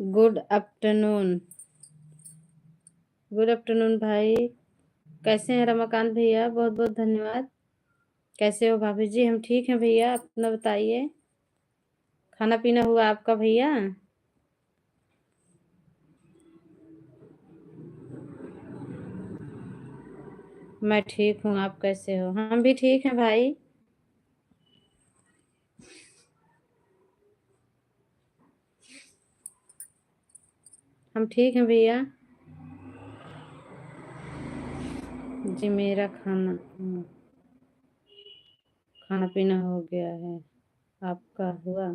Good afternoon. Good afternoon भाई, कैसे हैं रमाकांत भैया? बहुत बहुत धन्यवाद। कैसे हो भाभी जी? हम ठीक हैं भैया, अपना बताइए। खाना पीना हुआ आपका भैया? मैं ठीक हूँ, आप कैसे हो? हम भी ठीक हैं भाई। हम ठीक हैं भैया जी। मेरा खाना पीना हो गया है, आपका हुआ?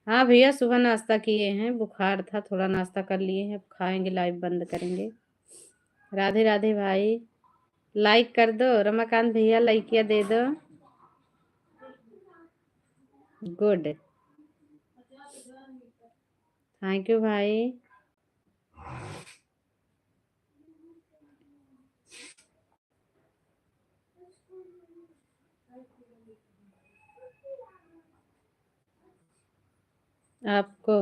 हाँ भैया, सुबह नाश्ता किए हैं, बुखार था थोड़ा, नाश्ता कर लिए हैं, अब खाएंगे, लाइव बंद करेंगे। राधे राधे भाई। लाइक कर दो रमाकांत भैया, लाइकिया दे दो। गुड, थैंक यू भाई। आपको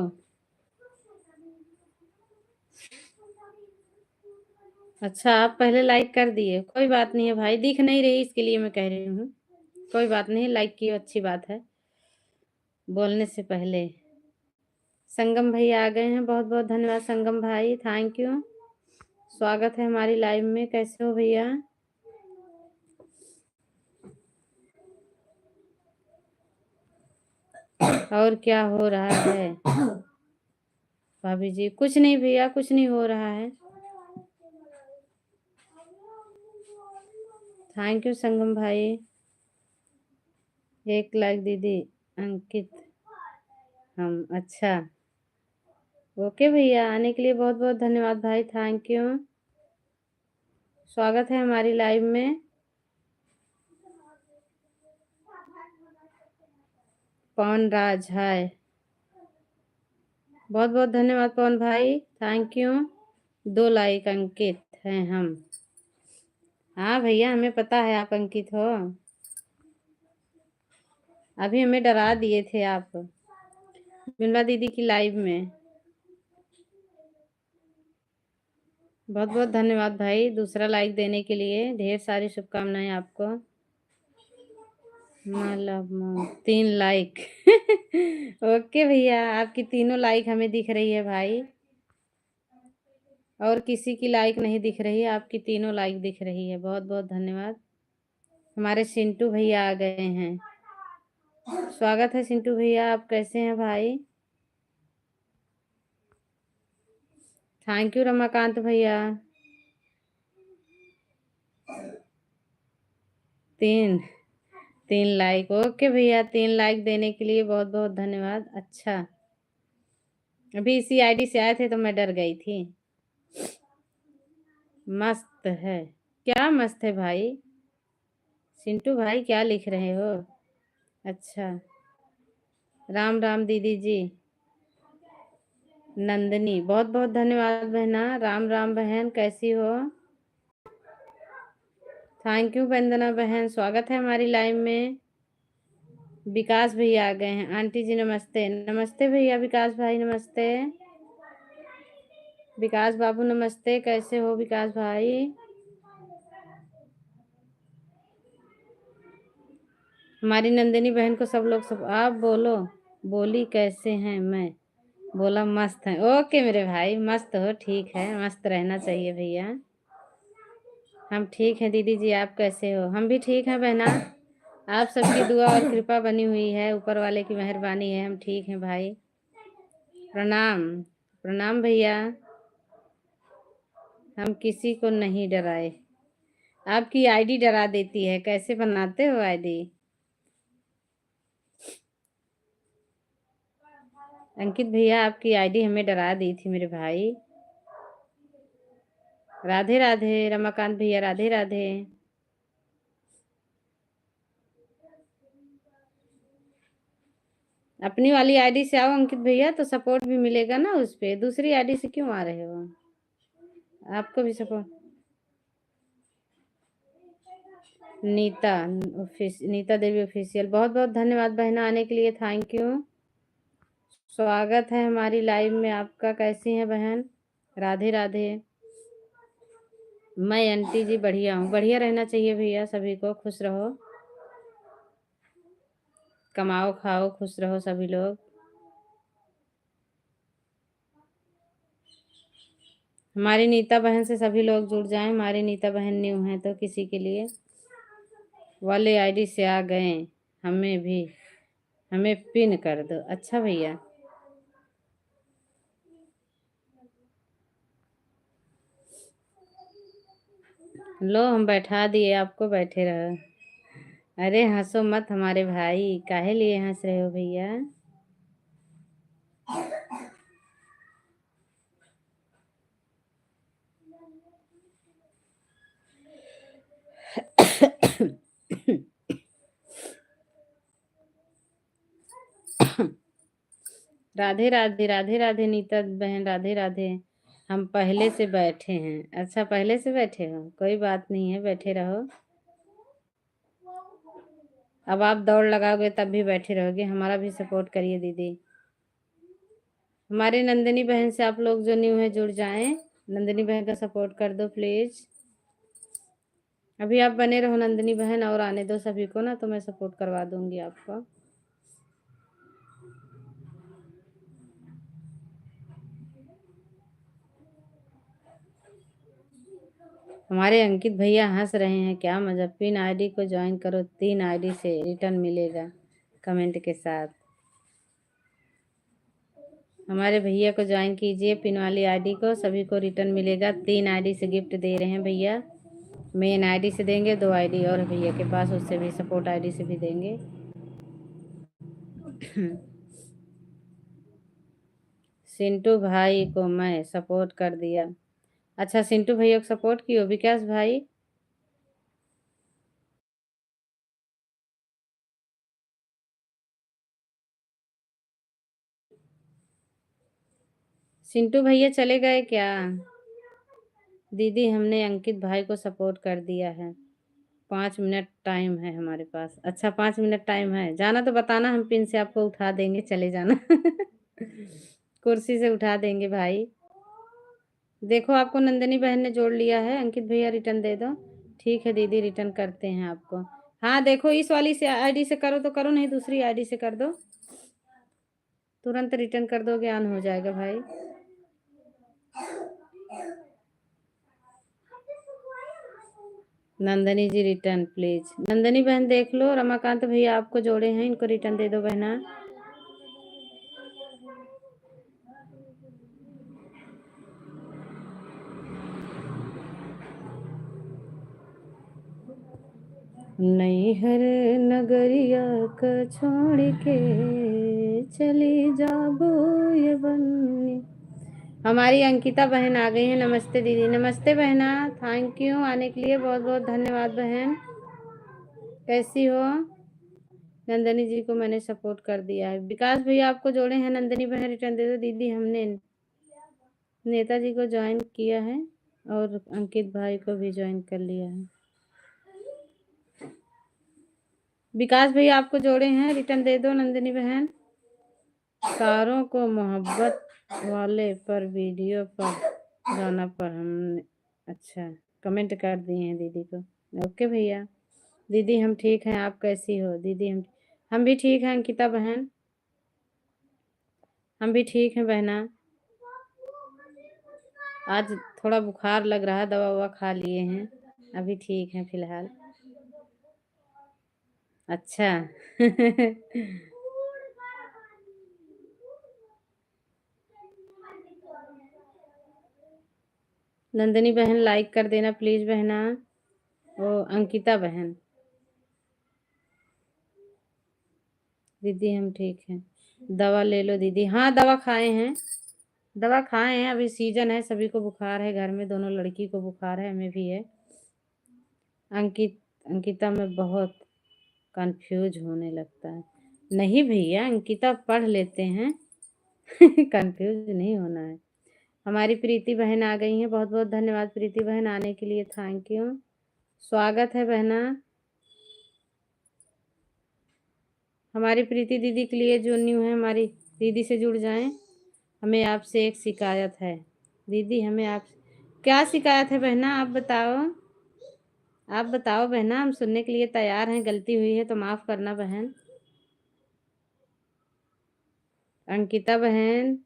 अच्छा, आप पहले लाइक कर दिए, कोई बात नहीं है भाई, दिख नहीं रही इसके लिए मैं कह रही हूँ। कोई बात नहीं, लाइक की अच्छी बात है बोलने से पहले। संगम भैया आ गए हैं, बहुत बहुत धन्यवाद संगम भाई, थैंक यू। स्वागत है हमारी लाइव में, कैसे हो भैया? और क्या हो रहा है भाभी जी? कुछ नहीं भैया, कुछ नहीं हो रहा है। थैंक यू संगम भाई। एक लाइक दीदी अंकित। हम अच्छा, ओके भैया, आने के लिए बहुत बहुत धन्यवाद भाई, थैंक यू। स्वागत है हमारी लाइव में। पवन राज, हाय, बहुत बहुत धन्यवाद पवन भाई, थैंक यू। 2 लाइक अंकित हैं हम। हाँ भैया, हमें पता है आप अंकित हो। अभी हमें डरा दिए थे आप बिमला दीदी की लाइव में। बहुत बहुत धन्यवाद भाई, दूसरा लाइक देने के लिए, ढेर सारी शुभकामनाएं आपको। मतलब 3 लाइक ओके भैया, आपकी तीनों लाइक हमें दिख रही है भाई, और किसी की लाइक नहीं दिख रही है, आपकी तीनों लाइक दिख रही है। बहुत बहुत धन्यवाद। हमारे सिंटू भैया आ गए हैं, स्वागत है सिंटू भैया, आप कैसे हैं भाई? थैंक यू रमाकांत भैया। 3 लाइक, ओके भैया, 3 लाइक देने के लिए बहुत बहुत धन्यवाद। अच्छा, अभी इसी आईडी से आए थे तो मैं डर गई थी। मस्त है, क्या मस्त है भाई? सिंटू भाई क्या लिख रहे हो? अच्छा, राम राम दीदी जी। नंदनी, बहुत बहुत धन्यवाद बहना, राम राम बहन, कैसी हो? थैंक यू वंदना बहन, स्वागत है हमारी लाइव में। विकास भैया आ गए हैं, आंटी जी नमस्ते। नमस्ते भैया विकास भाई, नमस्ते। विकास बाबू नमस्ते, कैसे हो विकास भाई? हमारी नंदिनी बहन को सब लोग सब आप बोलो, बोली कैसे हैं? मैं बोला मस्त है। ओके मेरे भाई, मस्त हो, ठीक है, मस्त रहना चाहिए भैया। हम ठीक हैं दीदी जी, आप कैसे हो? हम भी ठीक हैं बहना, आप सबकी दुआ और कृपा बनी हुई है, ऊपर वाले की मेहरबानी है, हम ठीक हैं भाई। प्रणाम, प्रणाम भैया। हम किसी को नहीं डराए, आपकी आईडी डरा देती है, कैसे बनाते हो आईडी? अंकित भैया, आपकी आईडी हमें डरा दी थी मेरे भाई। राधे राधे रमाकांत भैया, राधे राधे। अपनी वाली आईडी से आओ अंकित भैया, तो सपोर्ट भी मिलेगा ना उस पे, दूसरी आईडी से क्यों आ रहे हो? आपको भी सपोर्ट। नीता देवी ऑफिशियल, बहुत बहुत धन्यवाद बहना आने के लिए, थैंक यू। स्वागत है हमारी लाइव में आपका। कैसी हैं बहन? राधे राधे। मैं आंटी जी बढ़िया हूँ। बढ़िया रहना चाहिए भैया, सभी को खुश रहो, कमाओ खाओ, खुश रहो सभी लोग। हमारी नीता बहन से सभी लोग जुड़ जाएं। हमारी नीता बहन न्यू है तो किसी के लिए वाले आईडी से आ गए, हमें पिन कर दो। अच्छा भैया, लो हम बैठा दिए आपको, बैठे रहो। अरे हंसो मत हमारे भाई, काहे लिए हंस रहे हो भैया? राधे राधे, राधे राधे नीता बहन, राधे राधे। हम पहले से बैठे हैं। अच्छा पहले से बैठे हो, कोई बात नहीं है, बैठे रहो। अब आप दौड़ लगाओगे तब भी बैठे रहोगे। हमारा भी सपोर्ट करिए दीदी। हमारे नंदिनी बहन से आप लोग जो न्यू है जुड़ जाएं। नंदिनी बहन का सपोर्ट कर दो प्लीज। अभी आप बने रहो नंदिनी बहन, और आने दो सभी को ना, तो मैं सपोर्ट करवा दूंगी आपको। हमारे अंकित भैया हंस रहे हैं, क्या मजा। पिन आईडी को ज्वाइन करो, 3 आईडी से रिटर्न मिलेगा कमेंट के साथ। हमारे भैया को ज्वाइन कीजिए, पिन वाली आईडी को, सभी को रिटर्न मिलेगा। 3 आईडी से गिफ्ट दे रहे हैं भैया। मेन आईडी से देंगे, 2 आईडी और भैया के पास, उससे भी सपोर्ट आईडी से भी देंगे। सिंटू भाई को मैं सपोर्ट कर दिया। अच्छा सिंटू भैया को सपोर्ट कियो विकास भाई। सिंटू भैया चले गए क्या? दीदी हमने अंकित भाई को सपोर्ट कर दिया है। 5 मिनट टाइम है हमारे पास। अच्छा 5 मिनट टाइम है, जाना तो बताना, हम पिन से आपको उठा देंगे, चले जाना। कुर्सी से उठा देंगे भाई। देखो आपको नंदिनी बहन ने जोड़ लिया है। अंकित भैया रिटर्न दे दो। ठीक है दीदी, रिटर्न करते हैं आपको। हाँ देखो इस वाली से आईडी से करो तो करो, नहीं दूसरी आईडी से कर दो, तुरंत रिटर्न कर दो, ज्ञान हो जाएगा भाई। नंदनी जी रिटर्न प्लीज। नंदनी बहन देख लो, रमाकांत भैया आपको जोड़े हैं, इनको रिटर्न दे दो बहना। नैहर नगरिया क छोड़ के चली जाबो ये बन्नी। हमारी अंकिता बहन आ गई है। नमस्ते दीदी। नमस्ते बहना, थैंक यू आने के लिए, बहुत बहुत धन्यवाद बहन। कैसी हो? नंदनी जी को मैंने सपोर्ट कर दिया है। विकास भैया आपको जोड़े हैं, नंदनी बहन रिटर्न दे दो। दीदी हमने नेताजी को ज्वाइन किया है और अंकित भाई को भी ज्वाइन कर लिया है। विकास भैया आपको जोड़े हैं, रिटर्न दे दो नंदिनी बहन। कारों को मोहब्बत वाले पर वीडियो पर गाना पर हमने अच्छा कमेंट कर दिए हैं दीदी को। ओके भैया। दीदी हम ठीक हैं, आप कैसी हो? दीदी हम भी ठीक हैं अंकिता बहन, हम भी ठीक हैं बहना। आज थोड़ा बुखार लग रहा है, दवा ववा खा लिए हैं, अभी ठीक है फिलहाल। अच्छा। नंदिनी बहन लाइक कर देना प्लीज बहना। ओ अंकिता बहन। दीदी हम ठीक हैं, दवा ले लो दीदी। हाँ दवा खाए हैं, दवा खाए हैं, अभी सीजन है, सभी को बुखार है घर में, दोनों लड़की को बुखार है, हमें भी है। अंकिता में बहुत कंफ्यूज होने लगता है। नहीं भैया अंकिता पढ़ लेते हैं। कंफ्यूज नहीं होना है। हमारी प्रीति बहन आ गई हैं, बहुत बहुत धन्यवाद प्रीति बहन आने के लिए, थैंक यू। स्वागत है बहना। हमारी प्रीति दीदी के लिए जो न्यू है, हमारी दीदी से जुड़ जाएं। हमें आपसे एक शिकायत है दीदी, हमें आप क्या शिकायत है बहना, आप बताओ। आप बताओ बहना, हम सुनने के लिए तैयार हैं। गलती हुई है तो माफ़ करना बहन। अंकिता बहन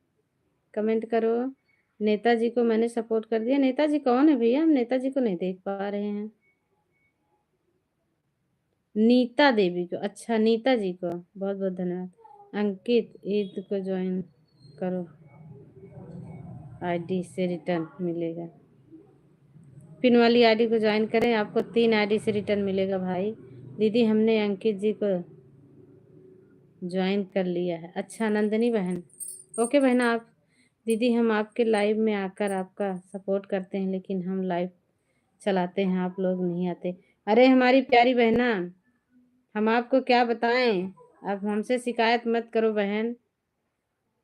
कमेंट करो। नेताजी को मैंने सपोर्ट कर दिया। नेताजी कौन है भैया, हम नेताजी को नहीं देख पा रहे हैं। नीता देवी को, अच्छा नीता जी को बहुत बहुत धन्यवाद। अंकित ईद को ज्वाइन करो, आईडी से रिटर्न मिलेगा। पिन वाली आईडी को ज्वाइन करें, आपको 3 आईडी से रिटर्न मिलेगा भाई। दीदी हमने अंकित जी को ज्वाइन कर लिया है। अच्छा नंदनी बहन, ओके बहना। आप दीदी हम आपके लाइव में आकर आपका सपोर्ट करते हैं, लेकिन हम लाइव चलाते हैं, आप लोग नहीं आते। अरे हमारी प्यारी बहना, हम आपको क्या बताएं, अब हमसे शिकायत मत करो बहन।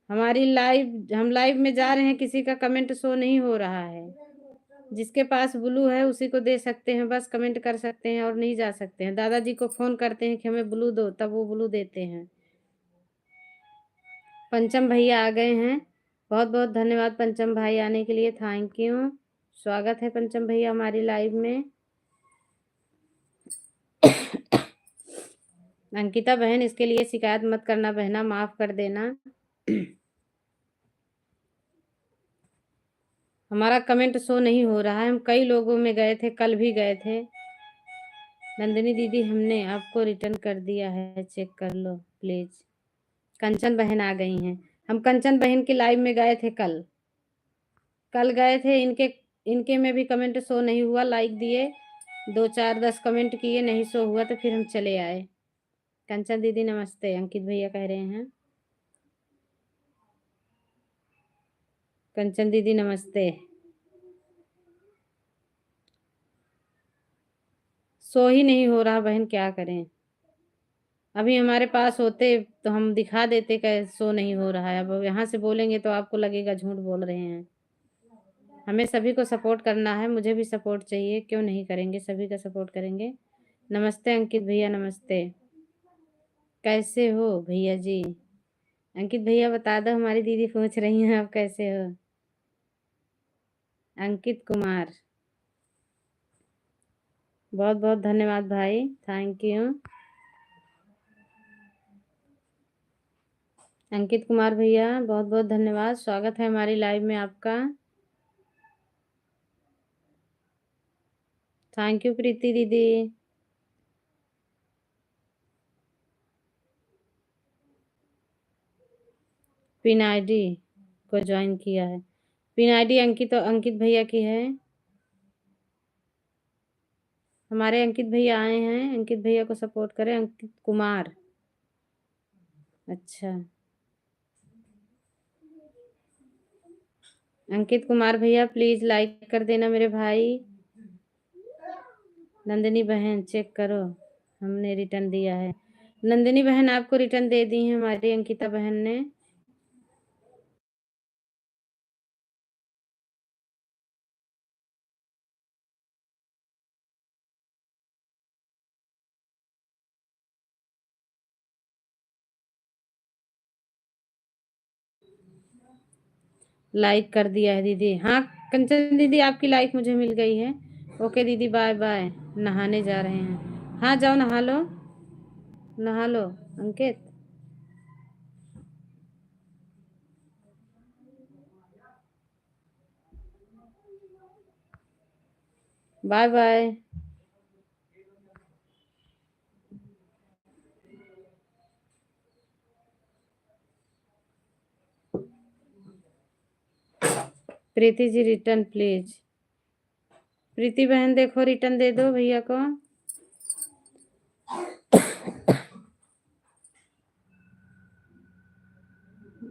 हमारी लाइव, हम लाइव में जा रहे हैं, किसी का कमेंट शो नहीं हो रहा है। जिसके पास ब्लू है उसी को दे सकते हैं, बस कमेंट कर सकते हैं और नहीं जा सकते हैं। दादाजी को फोन करते हैं कि हमें ब्लू दो, तब वो ब्लू देते हैं। पंचम भैया आ गए हैं, बहुत बहुत धन्यवाद पंचम भाई आने के लिए, थैंक यू। स्वागत है पंचम भैया हमारी लाइव में। अंकिता बहन इसके लिए शिकायत मत करना बहना, माफ कर देना। हमारा कमेंट शो नहीं हो रहा है, हम कई लोगों में गए थे, कल भी गए थे। नंदिनी दीदी हमने आपको रिटर्न कर दिया है, चेक कर लो प्लीज। कंचन बहन आ गई हैं। हम कंचन बहन की लाइव में गए थे, कल गए थे। इनके इनके में भी कमेंट शो नहीं हुआ। लाइक दिए 2 4 10 कमेंट किए, नहीं शो हुआ तो फिर हम चले आए। कंचन दीदी नमस्ते, अंकित भैया कह रहे हैं। कंचन दीदी नमस्ते। शो ही नहीं हो रहा बहन, क्या करें। अभी हमारे पास होते तो हम दिखा देते कि शो नहीं हो रहा है। अब यहाँ से बोलेंगे तो आपको लगेगा झूठ बोल रहे हैं। हमें सभी को सपोर्ट करना है, मुझे भी सपोर्ट चाहिए, क्यों नहीं करेंगे, सभी का सपोर्ट करेंगे। नमस्ते अंकित भैया नमस्ते, कैसे हो भैया जी। अंकित भैया बता दो, हमारी दीदी पूछ रही हैं आप कैसे हो। अंकित कुमार बहुत बहुत धन्यवाद भाई, थैंक यू। अंकित कुमार भैया बहुत बहुत धन्यवाद, स्वागत है हमारी लाइव में आपका। थैंक यू प्रीति दीदी। पिन आईडी को ज्वाइन किया है। पिन आईडी अंकित भैया की है। हमारे अंकित भैया आए हैं, अंकित भैया को सपोर्ट करें। अंकित कुमार, अच्छा अंकित कुमार भैया प्लीज लाइक कर देना मेरे भाई। नंदिनी बहन चेक करो, हमने रिटर्न दिया है। नंदिनी बहन आपको रिटर्न दे दी है हमारी अंकिता बहन ने। लाइक कर दिया है दीदी। हाँ कंचन दीदी आपकी लाइक मुझे मिल गई है। ओके दीदी बाय बाय, नहाने जा रहे हैं। हाँ जाओ नहा लो, नहा लो Ankit. Bye bye. Preeti ji return please. Preeti बहन देखो रिटर्न दे दो भैया को।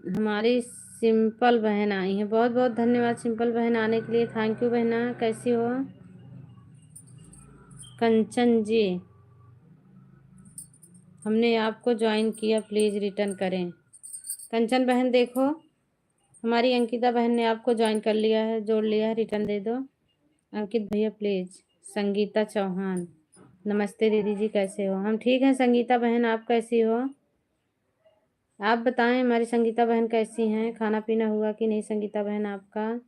हमारी सिंपल बहन आई है, बहुत बहुत धन्यवाद सिंपल बहन आने के लिए, थैंक यू बहना। कैसी हो कंचन जी, हमने आपको ज्वाइन किया, प्लीज़ रिटर्न करें। कंचन बहन देखो, हमारी अंकिता बहन ने आपको ज्वाइन कर लिया है, जोड़ लिया है, रिटर्न दे दो। अंकित भैया प्लीज़। संगीता चौहान नमस्ते दीदी जी, कैसे हो। हम ठीक हैं संगीता बहन, आप कैसी हो। आप बताएं हमारी संगीता बहन कैसी हैं, खाना पीना हुआ कि नहीं संगीता बहन आपका?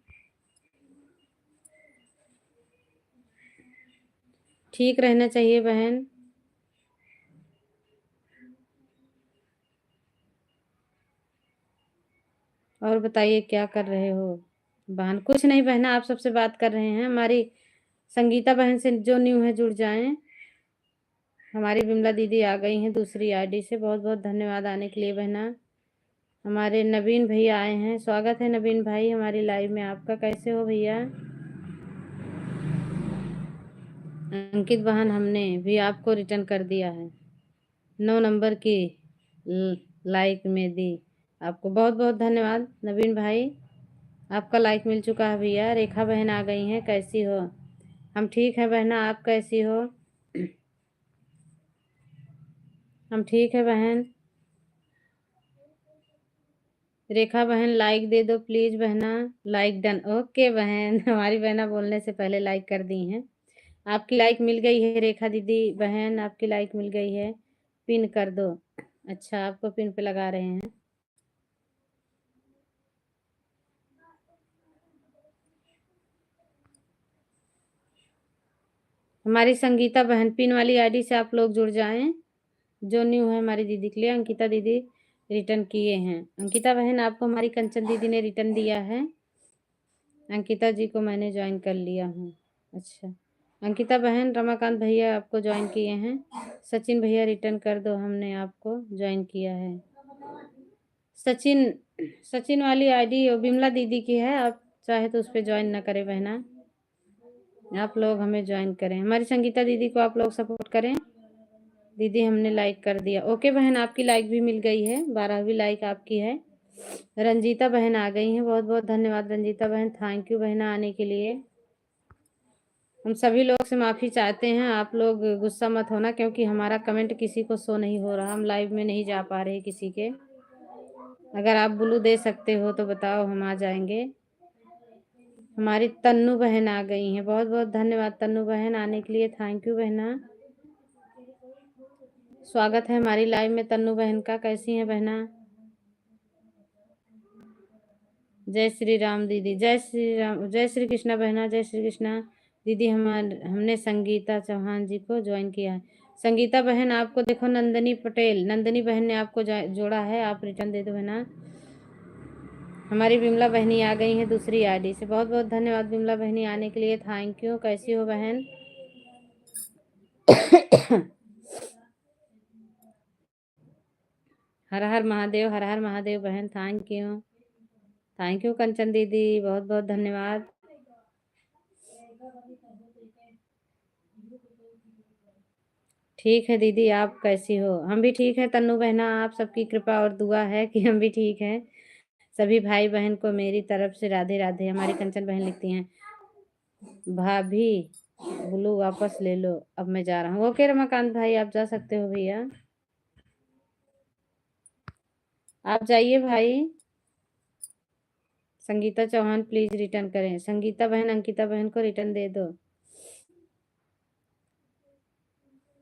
ठीक रहना चाहिए बहन। और बताइए क्या कर रहे हो बहन? कुछ नहीं बहना, आप सबसे बात कर रहे हैं। हमारी संगीता बहन से जो न्यू है जुड़ जाएं। हमारी विमला दीदी आ गई हैं दूसरी आईडी से, बहुत बहुत धन्यवाद आने के लिए बहना। हमारे नवीन भैया आए हैं, स्वागत है नवीन भाई हमारी लाइव में आपका। कैसे हो भैया? अंकित बहन हमने भी आपको रिटर्न कर दिया है, 9 नंबर की लाइक में दी आपको। बहुत बहुत धन्यवाद नवीन भाई, आपका लाइक मिल चुका है भैया। रेखा बहन आ गई हैं, कैसी हो? हम ठीक है बहना, आप कैसी हो? हम ठीक है बहन। रेखा बहन लाइक दे दो प्लीज बहना। लाइक डन, ओके बहन। हमारी बहना बोलने से पहले लाइक कर दी हैं। आपकी लाइक मिल गई है रेखा दीदी बहन, आपकी लाइक मिल गई है। पिन कर दो। अच्छा, आपको पिन पे लगा रहे हैं। हमारी संगीता बहन पिन वाली आईडी से आप लोग जुड़ जाएं, जो न्यू है हमारी दीदी के लिए। अंकिता दीदी रिटर्न किए हैं। अंकिता बहन आपको हमारी कंचन दीदी ने रिटर्न दिया है। अंकिता जी को मैंने ज्वाइन कर लिया हूँ। अच्छा, अंकिता बहन रमाकांत भैया आपको ज्वाइन किए हैं। सचिन भैया रिटर्न कर दो, हमने आपको ज्वाइन किया है। सचिन, सचिन वाली आईडी विमला दीदी की है, आप चाहे तो उस पर ज्वाइन ना करें बहना। आप लोग हमें ज्वाइन करें, हमारी संगीता दीदी को आप लोग सपोर्ट करें। दीदी हमने लाइक कर दिया, ओके बहन आपकी लाइक भी मिल गई है, 12वीं लाइक आपकी है। रंजीता बहन आ गई हैं, बहुत बहुत धन्यवाद रंजीता बहन, थैंक यू बहना आने के लिए। हम सभी लोग से माफ़ी चाहते हैं, आप लोग गुस्सा मत होना, क्योंकि हमारा कमेंट किसी को शो नहीं हो रहा, हम लाइव में नहीं जा पा रहे किसी के। अगर आप ब्लू दे सकते हो तो बताओ, हम आ जाएंगे। हमारी तन्नू बहन आ गई हैं, बहुत बहुत धन्यवाद तन्नू बहन आने के लिए, थैंक यू बहना। स्वागत है हमारी लाइव में तन्नू बहन का, कैसी हैं बहना? जय श्री राम दीदी, जय श्री राम, जय श्री कृष्णा बहना, जय श्री कृष्णा दीदी। हमने संगीता चौहान जी को ज्वाइन किया है। संगीता बहन आपको देखो नंदनी पटेल, नंदनी बहन ने आपको जोड़ा है, आप रिटर्न दे दो बहना। हमारी विमला बहनी आ गई हैं दूसरी आईडी से, बहुत बहुत धन्यवाद विमला बहनी आने के लिए, थैंक यू। कैसी हो बहन? हर हर महादेव, हर हर महादेव बहन, थैंक यू। थैंक यू कंचन दीदी, बहुत बहुत धन्यवाद। ठीक है दीदी, आप कैसी हो? हम भी ठीक है तन्नू बहना, आप सबकी कृपा और दुआ है कि हम भी ठीक हैं। सभी भाई बहन को मेरी तरफ से राधे राधे। हमारी कंचन बहन लिखती हैं, भाभी ब्लू वापस ले लो, अब मैं जा रहा हूँ। ओके रमाकांत भाई, आप जा सकते हो भैया, आप जाइए भाई। संगीता चौहान प्लीज रिटर्न करें, संगीता बहन अंकिता बहन को रिटर्न दे दो।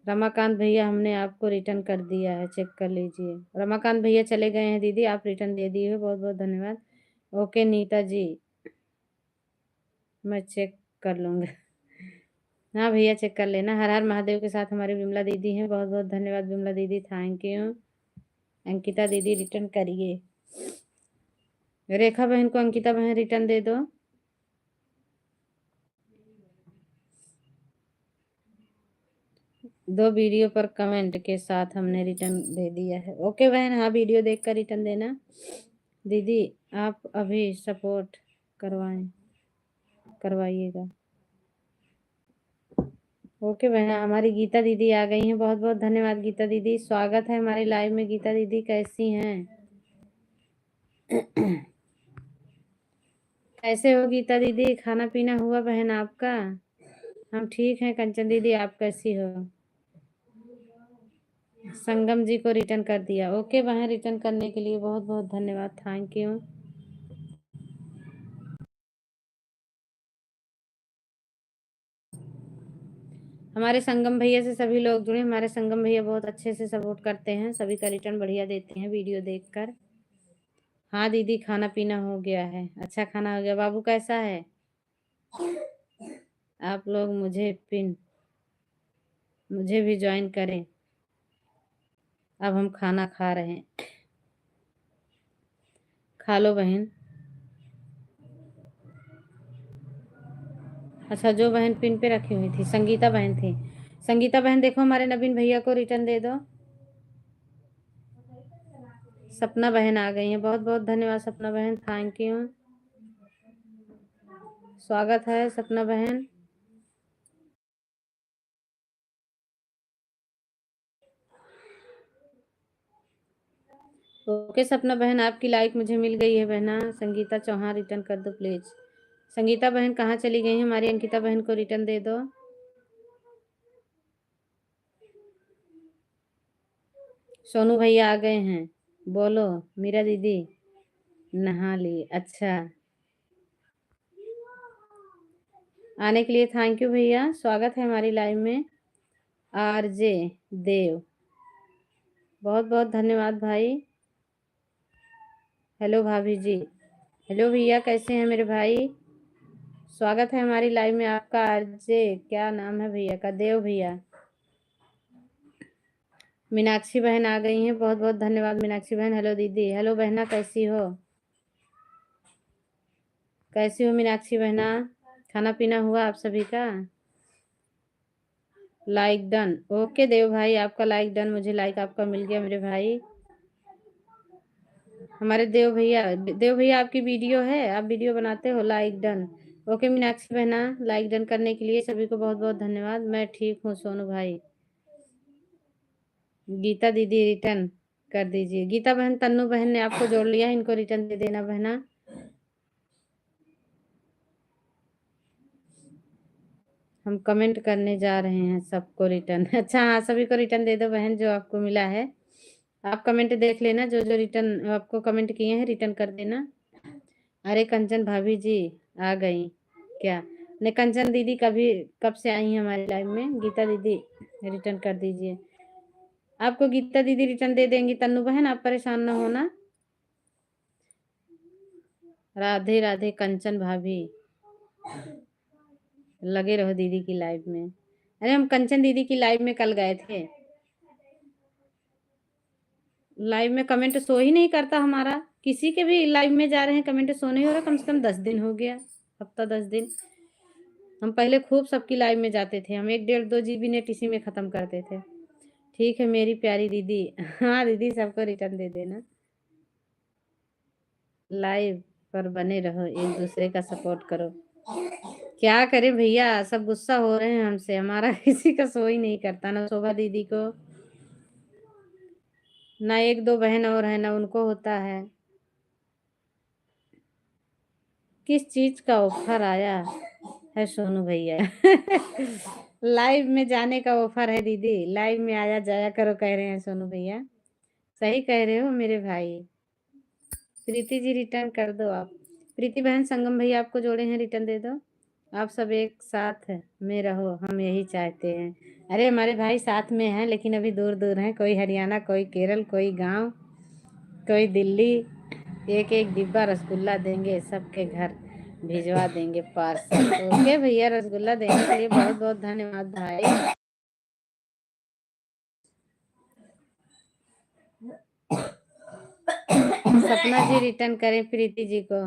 रमाकांत भैया हमने आपको रिटर्न कर दिया है, चेक कर लीजिए। रमाकांत भैया चले गए हैं दीदी, आप रिटर्न दे दिए हो, बहुत बहुत धन्यवाद। ओके नीता जी, मैं चेक कर लूँगा। हाँ भैया चेक कर लेना। हर हर महादेव के साथ हमारी विमला दीदी हैं, बहुत बहुत धन्यवाद विमला दीदी, थैंक यू। अंकिता दीदी रिटर्न करिए, रेखा बहन को अंकिता बहन रिटर्न दे दो। दो वीडियो पर कमेंट के साथ हमने रिटर्न दे दिया है। ओके बहन, हाँ वीडियो देखकर रिटर्न देना। दीदी आप अभी सपोर्ट करवाइएगा। ओके बहन, हमारी गीता दीदी आ गई हैं, बहुत बहुत धन्यवाद गीता दीदी, स्वागत है हमारी लाइव में। गीता दीदी कैसी हैं? कैसे हो गीता दीदी, खाना पीना हुआ बहन आपका? हम ठीक हैं कंचन दीदी, आप कैसी हो? संगम जी को रिटर्न कर दिया, ओके बहन, रिटर्न करने के लिए बहुत बहुत धन्यवाद, थैंक यू। हमारे संगम भैया से सभी लोग जुड़े। हमारे संगम भैया बहुत अच्छे से सपोर्ट करते हैं, सभी का रिटर्न बढ़िया देते हैं वीडियो देखकर। हाँ दीदी, खाना पीना हो गया है, अच्छा खाना हो गया। बाबू कैसा है? आप लोग मुझे भी ज्वाइन करें। अब हम खाना खा रहे हैं। खा लो बहन। अच्छा, जो बहन पिन पे रखी हुई थी संगीता बहन थी। संगीता बहन देखो, हमारे नवीन भैया को रिटर्न दे दो। सपना बहन आ गई है, बहुत बहुत धन्यवाद सपना बहन, थैंक यू। स्वागत है सपना बहन। ओके सपना बहन, आपकी लाइक मुझे मिल गई है बहना। संगीता चौहान रिटर्न कर दो प्लीज। संगीता बहन कहाँ चली गई है? हमारी अंकिता बहन को रिटर्न दे दो। सोनू भैया आ गए हैं, बोलो। मीरा दीदी नहा ली, अच्छा। आने के लिए थैंक यू भैया, स्वागत है हमारी लाइव में। आरजे देव, बहुत बहुत धन्यवाद भाई। हेलो भाभी जी, हेलो भैया, कैसे हैं मेरे भाई? स्वागत है हमारी लाइव में आपका। आरजे क्या नाम है भैया का? देव भैया। मीनाक्षी बहन आ गई हैं, बहुत बहुत धन्यवाद मीनाक्षी बहन। हेलो दीदी, हेलो बहना, कैसी हो? कैसी हो मीनाक्षी बहना? खाना पीना हुआ आप सभी का? लाइक डन, ओके देव भाई, आपका लाइक डन, मुझे लाइक आपका मिल गया मेरे भाई। हमारे देव भैया आपकी वीडियो है, आप वीडियो बनाते हो? लाइक डन, ओके मीनाक्षी बहना, लाइक डन करने के लिए सभी को बहुत बहुत धन्यवाद। मैं ठीक हूँ सोनू भाई। गीता दीदी रिटर्न कर दीजिए। गीता बहन, तन्नू बहन ने आपको जोड़ लिया है, इनको रिटर्न दे देना बहना। हम कमेंट करने जा रहे हैं सबको रिटर्न। अच्छा हाँ, सभी को रिटर्न दे दो बहन जो आपको मिला है। आप कमेंट देख लेना, जो जो रिटर्न आपको कमेंट किए हैं रिटर्न कर देना। अरे कंचन भाभी जी आ गई क्या? ने कंचन दीदी कभी कब से आई हैं हमारी लाइव में? गीता दीदी रिटर्न कर दीजिए। आपको गीता दीदी रिटर्न दे देंगी तन्नू बहन, आप परेशान ना होना। राधे राधे कंचन भाभी, लगे रहो दीदी की लाइव में। अरे हम कंचन दीदी की लाइव में कल गए थे। लाइव में कमेंट शो ही नहीं करता हमारा, किसी के भी लाइव में जा रहे हैं कमेंट शो नहीं हो रहा। कम से कम 10 दिन हो गया, हफ्ता 10 दिन। हम पहले खूब सबकी लाइव में जाते थे, हम 1 1.5 2 GB नेट इसी में खत्म करते थे। ठीक है मेरी प्यारी दीदी। हाँ दीदी, सबको रिटर्न दे देना। लाइव पर बने रहो, एक दूसरे का सपोर्ट करो। क्या करे भैया, सब गुस्सा हो रहे हैं हमसे, हमारा किसी का शो ही नहीं करता, ना शोभा दीदी को, ना 1 2 बहन और है ना उनको होता है। किस चीज का ऑफर आया है सोनू भैया? लाइव में जाने का ऑफर है दीदी, लाइव में आया जाया करो कह रहे हैं सोनू भैया। सही कह रहे हो मेरे भाई। प्रीति जी रिटर्न कर दो आप। प्रीति बहन, संगम भैया आपको जोड़े हैं, रिटर्न दे दो। आप सब एक साथ में रहो, हम यही चाहते हैं। अरे हमारे भाई साथ में हैं लेकिन अभी दूर दूर हैं, कोई हरियाणा, कोई केरल, कोई गांव, कोई दिल्ली। एक एक डिब्बा रसगुल्ला देंगे, सबके घर भिजवा देंगे पार्सल। ओके भैया, रसगुल्ला देने के लिए बहुत बहुत धन्यवाद भाई। सपना जी रिटर्न करें प्रीति जी को।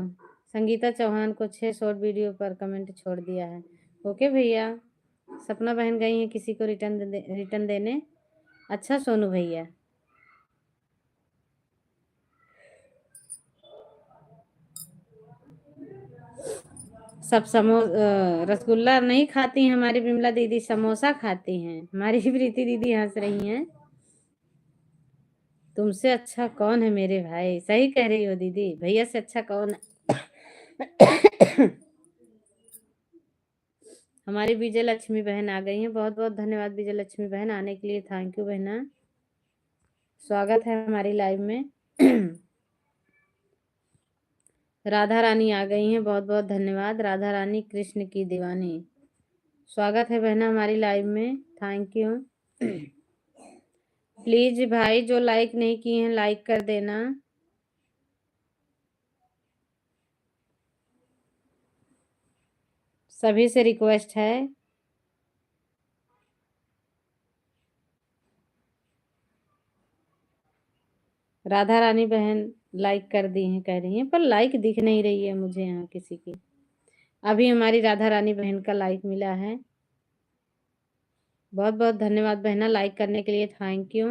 संगीता चौहान को 6 शॉर्ट वीडियो पर कमेंट छोड़ दिया है। ओके भैया, सपना बहन गई है किसी को रिटर्न देने। अच्छा सोनू भैया, सब रसगुल्ला नहीं खाती हैं हमारी बिमला दीदी, समोसा खाती हैं। हमारी प्रीति दीदी हंस रही हैं। तुमसे अच्छा कौन है मेरे भाई? सही कह रही हो दीदी, भैया से अच्छा कौन है? हमारी विजय लक्ष्मी बहन आ गई हैं, बहुत बहुत धन्यवाद विजय लक्ष्मी बहन, आने के लिए थैंक यू बहना। स्वागत है हमारी लाइव में। राधा रानी आ गई हैं, बहुत बहुत धन्यवाद। राधा रानी कृष्ण की दीवानी, स्वागत है बहना हमारी लाइव में, थैंक यू। प्लीज भाई जो लाइक नहीं किए हैं लाइक कर देना। सभी से रिक्वेस्ट है। राधा रानी बहन लाइक कर दी हैं कह रही हैं, पर लाइक दिख नहीं रही है मुझे यहाँ किसी की। अभी हमारी राधा रानी बहन का लाइक मिला है। बहुत बहुत धन्यवाद बहना लाइक करने के लिए, thank you.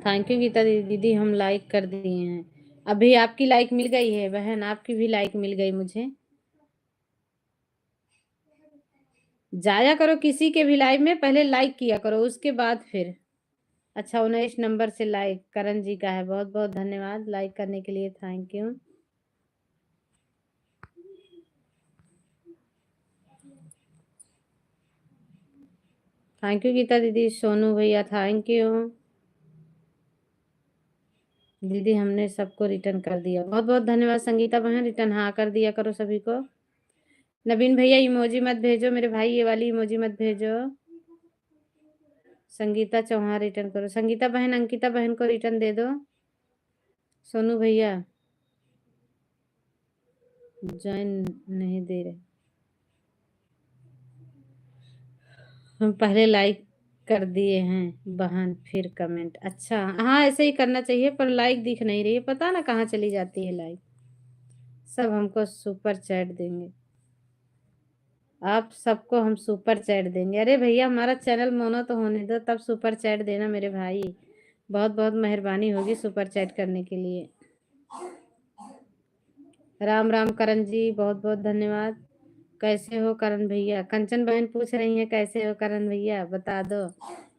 Thank you Geeta दीदी, हम लाइक कर दिए हैं। अभी आपकी लाइक मिल गई है बहन, आपकी भी लाइक मिल गई मुझे। जाया करो किसी के भी लाइव में, पहले लाइक किया करो उसके बाद फिर। अच्छा 19 नंबर से लाइक करण जी का है, बहुत बहुत धन्यवाद लाइक करने के लिए, thank you. Thank you Geeta दीदी। सोनू भैया थैंक यू। दीदी हमने सबको रिटर्न कर दिया, बहुत बहुत धन्यवाद। संगीता बहन रिटर्न हाँ कर दिया करो सभी को। नवीन भैया इमोजी मत भेजो मेरे भाई, ये वाली इमोजी मत भेजो। संगीता चौहान रिटर्न करो। संगीता बहन अंकिता बहन को रिटर्न दे दो। सोनू भैया ज्वाइन नहीं दे रहे। हम पहले लाइक कर दिए हैं बहन फिर कमेंट। अच्छा हाँ ऐसे ही करना चाहिए, पर लाइक दिख नहीं रही है, पता ना कहाँ चली जाती है लाइक। सब हमको सुपर चैट देंगे, आप सबको हम सुपर चैट देंगे। अरे भैया हमारा चैनल मोनो तो होने दो तब सुपर चैट देना मेरे भाई, बहुत बहुत मेहरबानी होगी सुपर चैट करने के लिए। राम राम करण जी, बहुत बहुत धन्यवाद। कैसे हो करण भैया? कंचन बहन पूछ रही है कैसे हो करण भैया, बता दो।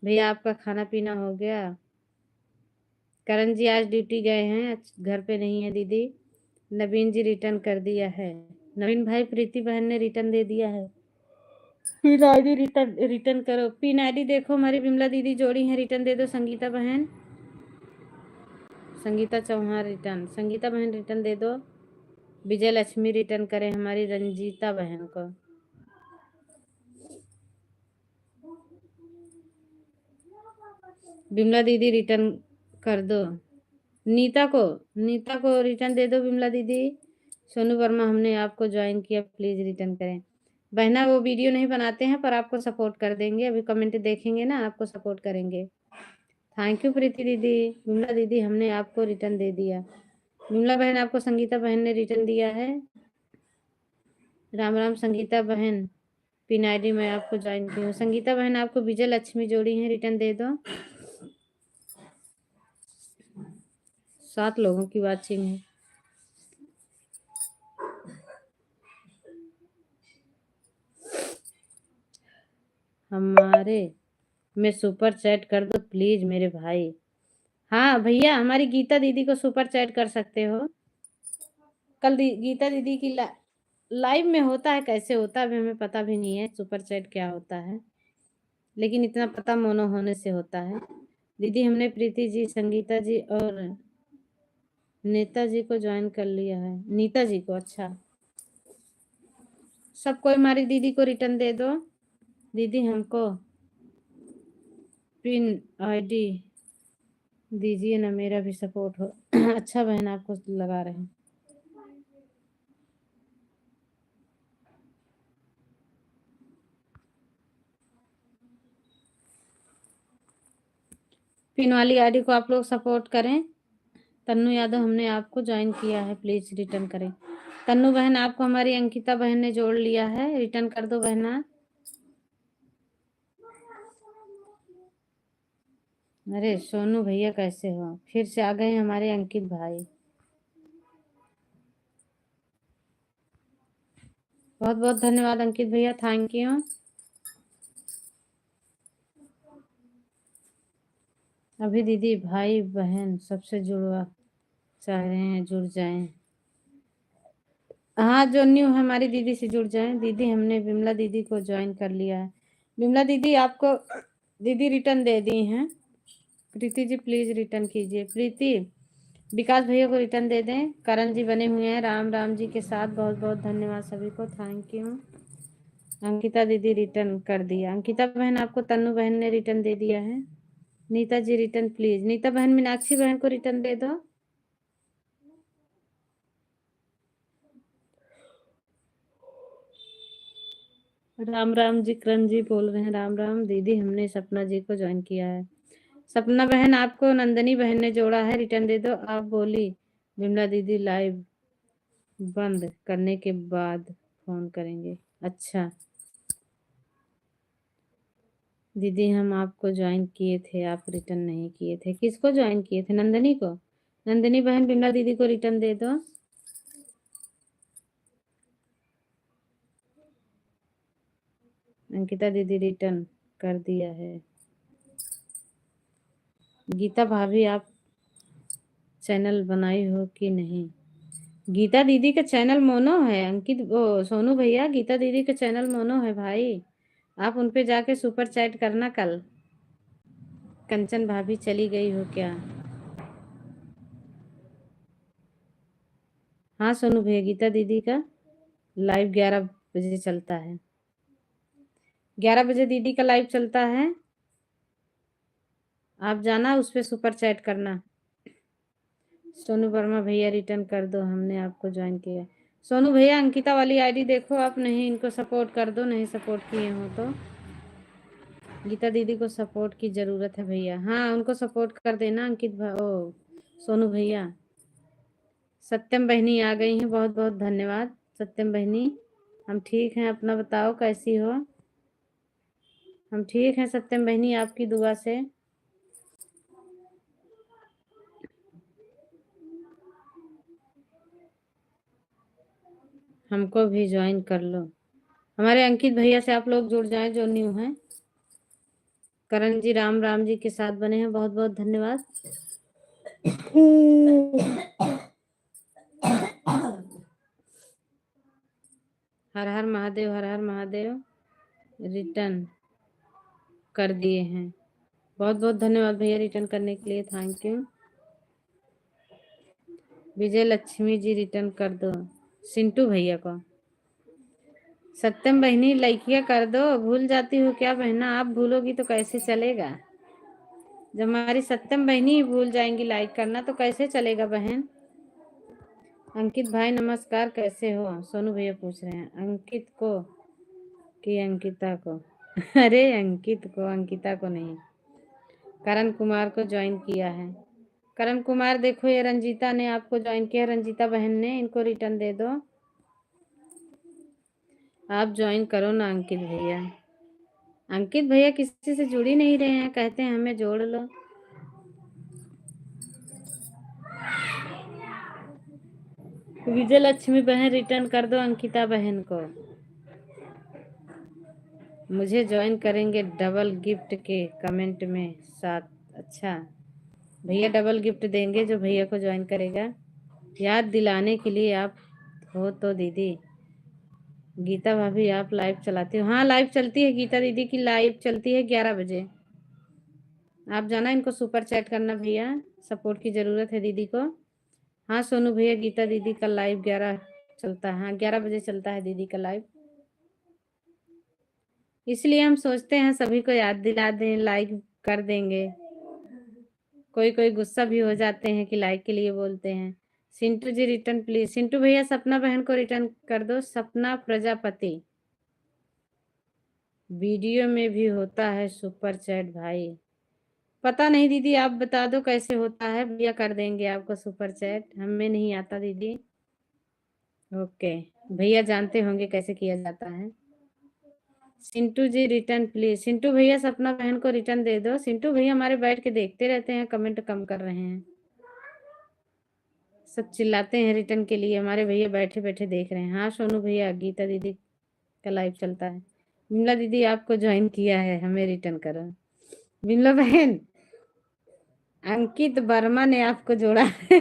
भैया आपका खाना पीना हो गया? करण जी आज ड्यूटी गए हैं, घर पे नहीं है दीदी। नवीन जी रिटर्न कर दिया है। नवीन भाई प्रीति बहन ने रिटर्न दे दिया है। पिन आईडी रिटर्न रिटर्न करो। पिन आईडी देखो हमारी विमला दीदी जोड़ी है, रिटर्न दे दो संगीता बहन। संगीता चौहान रिटर्न, संगीता बहन रिटर्न दे दो। विजय लक्ष्मी रिटर्न करें हमारी रंजीता बहन को। विमला दीदी रिटर्न कर दो। नीता को रिटर्न दे दो विमला दीदी। सोनू वर्मा हमने आपको ज्वाइन किया, प्लीज रिटर्न करें। बहना वो वीडियो नहीं बनाते हैं पर आपको सपोर्ट कर देंगे, अभी कमेंट देखेंगे ना आपको सपोर्ट करेंगे। थैंक यू प्रीति दीदी। विमला दीदी हमने आपको रिटर्न दे दिया। विमला बहन आपको संगीता बहन ने रिटर्न दिया है। राम राम संगीता बहन, पिन आईडी मैं आपको ज्वाइन की हूँ। संगीता बहन आपको विजय लक्ष्मी जोड़ी है, रिटर्न दे दो। 7 लोगों की वाचिंग है। हमारे में सुपर चैट कर दो प्लीज मेरे भाई। हाँ भैया हमारी गीता दीदी को सुपर चैट कर सकते हो। कल गीता दीदी की लाइव में होता है, कैसे होता है अभी हमें पता भी नहीं है सुपर चैट क्या होता है, लेकिन इतना पता मोनो होने से होता है। दीदी हमने प्रीति जी, संगीता जी और नेताजी को ज्वाइन कर लिया है। नीता जी को, अच्छा सबको हमारी दीदी को रिटर्न दे दो। दीदी हमको पिन आईडी दीजिए ना, मेरा भी सपोर्ट हो। अच्छा बहन आपको लगा रहे हैं। पिन वाली आईडी को आप लोग सपोर्ट करें। तन्नू यादव हमने आपको ज्वाइन किया है, प्लीज रिटर्न करें। तन्नू बहन आपको हमारी अंकिता बहन ने जोड़ लिया है, रिटर्न कर दो बहना। अरे सोनू भैया कैसे हो? फिर से आ गए हमारे अंकित भाई, बहुत बहुत धन्यवाद अंकित भैया, थैंक यू। अभी दीदी भाई बहन सबसे जुड़वा चाह रहे हैं, जुड़ जाएं। हाँ जो न्यू है हमारी दीदी से जुड़ जाएं। दीदी हमने विमला दीदी को ज्वाइन कर लिया है। विमला दीदी आपको दीदी रिटर्न दे दी हैं। प्रीति जी प्लीज रिटर्न कीजिए। प्रीति विकास भैया को रिटर्न दे दें। करण जी बने हुए हैं राम राम जी के साथ, बहुत बहुत धन्यवाद सभी को, थैंक यू। अंकिता दीदी रिटर्न कर दिया। अंकिता बहन आपको तन्नू बहन ने रिटर्न दे दिया है। नीता जी रिटर्न प्लीज। नीता बहन मीनाक्षी बहन को रिटर्न दे दो। राम राम जी, करण जी बोल रहे हैं राम राम। दीदी हमने सपना जी को ज्वाइन किया है। सपना बहन आपको नंदनी बहन ने जोड़ा है, रिटर्न दे दो। आप बोली विमला दीदी लाइव बंद करने के बाद फोन करेंगे। अच्छा दीदी हम आपको ज्वाइन किए थे, आप रिटर्न नहीं किए थे। किसको ज्वाइन किए थे? नंदनी को। नंदनी बहन विमला दीदी को रिटर्न दे दो। अंकिता दीदी रिटर्न कर दिया है। गीता भाभी आप चैनल बनाई हो कि नहीं? गीता दीदी का चैनल मोनो है। अंकित वो सोनू भैया, गीता दीदी का चैनल मोनो है भाई। आप उन पे जाके सुपर चैट करना कल। कंचन भाभी चली गई हो क्या? हाँ सोनू भैया, गीता दीदी का लाइव 11 बजे चलता है। 11 बजे दीदी का लाइव चलता है। आप जाना उस पे सुपर चैट करना। सोनू वर्मा भैया रिटर्न कर दो, हमने आपको ज्वाइन किया। सोनू भैया अंकिता वाली आईडी देखो आप, नहीं इनको सपोर्ट कर दो, नहीं सपोर्ट किए हो तो। गीता दीदी को सपोर्ट की जरूरत है भैया। हाँ उनको सपोर्ट कर देना ओ सोनू भैया। सत्यम बहनी आ गई हैं, बहुत बहुत धन्यवाद सत्यम बहनी। हम ठीक हैं, अपना बताओ कैसी हो? हम ठीक हैं सत्यम बहनी, आपकी दुआ से। हमको भी ज्वाइन कर लो। हमारे अंकित भैया से आप लोग जुड़ जाएं जो न्यू हैं। करण जी राम राम जी के साथ बने हैं, बहुत बहुत धन्यवाद। हर हर महादेव, हर हर महादेव रिटर्न कर दिए हैं। बहुत बहुत धन्यवाद भैया रिटर्न करने के लिए, thank you. Vijay Lakshmi ji return कर दो सिंटू भैया को। सत्यम बहनी लाइकिया कर दो, भूल जाती हो क्या बहना? आप भूलोगी तो कैसे चलेगा? जब हमारी सत्यम बहनी ही भूल जाएंगी लाइक करना तो कैसे चलेगा बहन? अंकित भाई नमस्कार, कैसे हो? सोनू भैया पूछ रहे हैं अंकित को कि अंकिता को। अरे अंकित को, अंकिता को नहीं। करण कुमार को ज्वाइन किया है। करण कुमार देखो, ये रंजीता ने आपको ज्वाइन किया, रंजीता बहन ने, इनको रिटर्न दे दो। आप ज्वाइन करो ना अंकित भैया। अंकित भैया किसी से जुड़ ही नहीं रहे हैं, कहते हैं हमें जोड़ लो। विजय लक्ष्मी बहन रिटर्न कर दो अंकिता बहन को। मुझे ज्वाइन करेंगे डबल गिफ्ट के कमेंट में साथ। अच्छा भैया डबल गिफ्ट देंगे जो भैया को ज्वाइन करेगा। याद दिलाने के लिए आप हो तो दीदी। गीता भाभी आप लाइव चलाती हो? हाँ लाइव चलती है, गीता दीदी की लाइव चलती है 11 बजे। आप जाना इनको सुपर चैट करना भैया, सपोर्ट की जरूरत है दीदी को। हाँ सोनू भैया गीता दीदी का लाइव 11 चलता है। हाँ 11 बजे चलता है दीदी का लाइव, इसलिए हम सोचते हैं सभी को याद दिला दें, लाइक कर देंगे। कोई कोई गुस्सा भी हो जाते हैं कि लाइक के लिए बोलते हैं। सिंटू जी रिटर्न प्लीज। सिंटू भैया सपना बहन को रिटर्न कर दो। सपना प्रजापति। वीडियो में भी होता है सुपर चैट भाई? पता नहीं दीदी, आप बता दो कैसे होता है, भैया कर देंगे आपको सुपर चैट, हमें नहीं आता दीदी। ओके भैया जानते होंगे कैसे किया जाता है। सिंटू जी रिटर्न प्लीज। सिंटू भैया सपना बहन को रिटर्न दे दो। सिंटू भैया हमारे बैठ के देखते रहते हैं, कमेंट कम कर रहे हैं, सब चिल्लाते हैं रिटर्न के लिए, हमारे भैया बैठे बैठे देख रहे हैं। हाँ सोनू भैया गीता दीदी का लाइव चलता है। विमला दीदी आपको ज्वाइन किया है, हमें रिटर्न करो। विमला बहन अंकित वर्मा ने आपको जोड़ा है।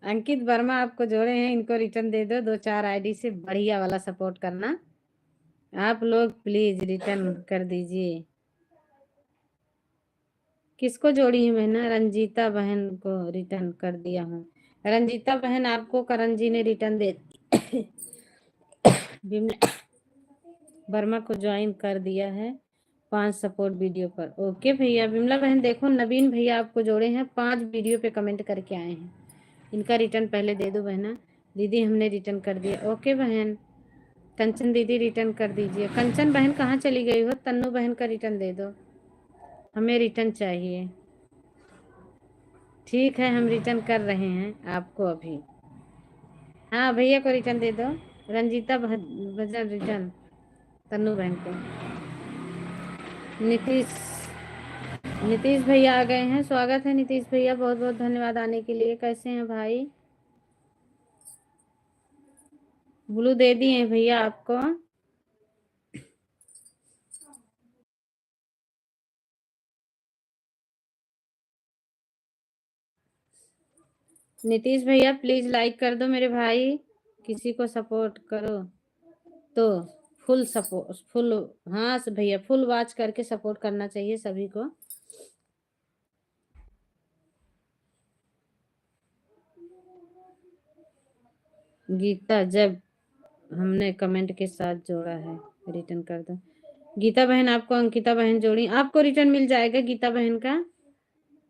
अंकित वर्मा आपको जोड़े हैं, इनको रिटर्न दे दो। 2-4 आईडी से बढ़िया वाला सपोर्ट करना। आप लोग प्लीज रिटर्न कर दीजिए। किसको जोड़ी है बहना? रंजीता बहन को रिटर्न कर दिया हूँ। रंजीता बहन आपको करण जी ने रिटर्न दे विमला वर्मा को ज्वाइन कर दिया है 5 सपोर्ट वीडियो पर। ओके भैया। विमला बहन देखो, नवीन भैया आपको जोड़े हैं, 5 वीडियो पे कमेंट करके आए हैं। इनका रिटर्न पहले दे दो बहना। दीदी हमने रिटर्न कर दिया। ओके बहन। कंचन दीदी रिटर्न कर दीजिए। कंचन बहन कहाँ चली गई हो? तन्नू बहन का रिटर्न दे दो, हमें रिटर्न चाहिए। ठीक है, हम रिटर्न कर रहे हैं आपको अभी। हाँ भैया को रिटर्न दे दो। रंजीता भजन रिटर्न तन्नू बहन को। नीतीश नीतीश भैया आ गए हैं। स्वागत है नीतीश भैया, बहुत बहुत धन्यवाद आने के लिए। कैसे हैं भाई? ब्लू दे दिए हैं भैया आपको। नीतीश भैया प्लीज लाइक कर दो मेरे भाई। किसी को सपोर्ट करो तो फुल सपोर्ट, फुल। हाँ भैया, फुल वॉच करके सपोर्ट करना चाहिए सभी को। गीता जब हमने कमेंट के साथ जोड़ा है, रिटर्न कर दो। गीता बहन आपको अंकिता बहन जोड़ी, आपको रिटर्न मिल जाएगा गीता बहन का।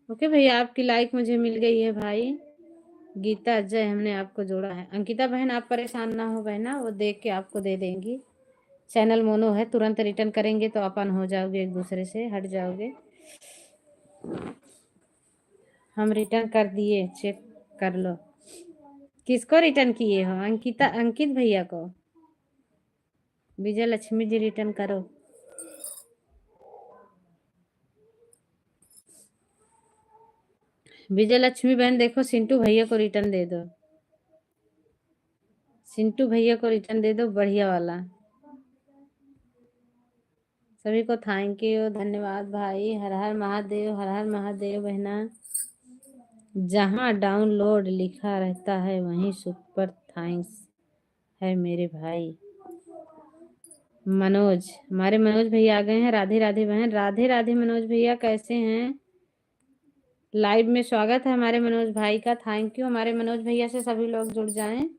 ओके भैया, आपकी लाइक मुझे मिल गई है भाई। गीता जय हमने आपको जोड़ा है। अंकिता बहन आप परेशान ना हो बहना, वो देख के आपको दे देंगी। चैनल मोनो है, तुरंत रिटर्न करेंगे तो अपन हो जाओगे, एक दूसरे से हट जाओगे। हम रिटर्न कर दिए, चेक कर लो। किसको रिटर्न किए हो? अंकिता, अंकित भैया को। विजय लक्ष्मी जी रिटर्न करो। विजय लक्ष्मी बहन देखो, सिंटू भैया को रिटर्न दे दो। सिंटू भैया को रिटर्न दे दो, बढ़िया वाला। सभी को थैंक यू, धन्यवाद भाई। हर हर महादेव, हर हर महादेव बहना। जहाँ डाउनलोड लिखा रहता है वहीं सुपर थैंक्स है मेरे भाई। मनोज, हमारे मनोज भैया आ गए हैं। राधे राधे बहन। राधे राधे मनोज भैया, कैसे हैं? लाइव में स्वागत है हमारे मनोज भाई का। Thank you. हमारे मनोज भैया से सभी लोग जुड़ जाएं।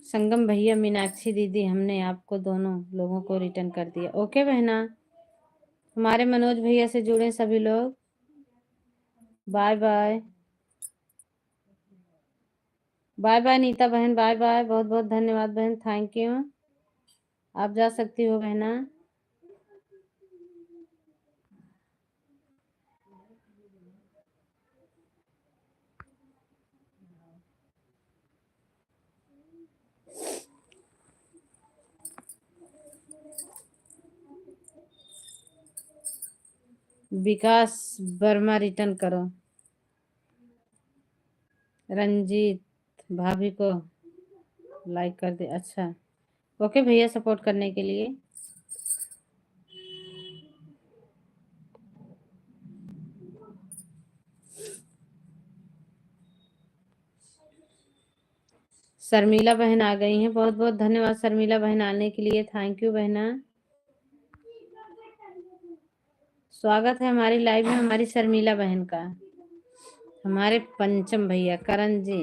संगम भैया, मीनाक्षी दीदी, हमने आपको दोनों लोगों को रिटर्न कर दिया। ओके बहना। हमारे मनोज भैया से जुड़े सभी लोग। Bye bye. Bye bye Neeta बहन, बाय बाय। बहुत बहुत धन्यवाद बहन, थैंक यू। आप जा सकती हो बहना। विकास वर्मा रिटर्न करो। रंजीत भाभी को लाइक कर दे। अच्छा, ओके भैया, सपोर्ट करने के लिए। शर्मिला बहन आ गई हैं। बहुत बहुत धन्यवाद शर्मिला बहन आने के लिए, थैंक यू बहना। स्वागत है हमारी लाइव में हमारी शर्मिला बहन का। हमारे पंचम भैया, करण जी,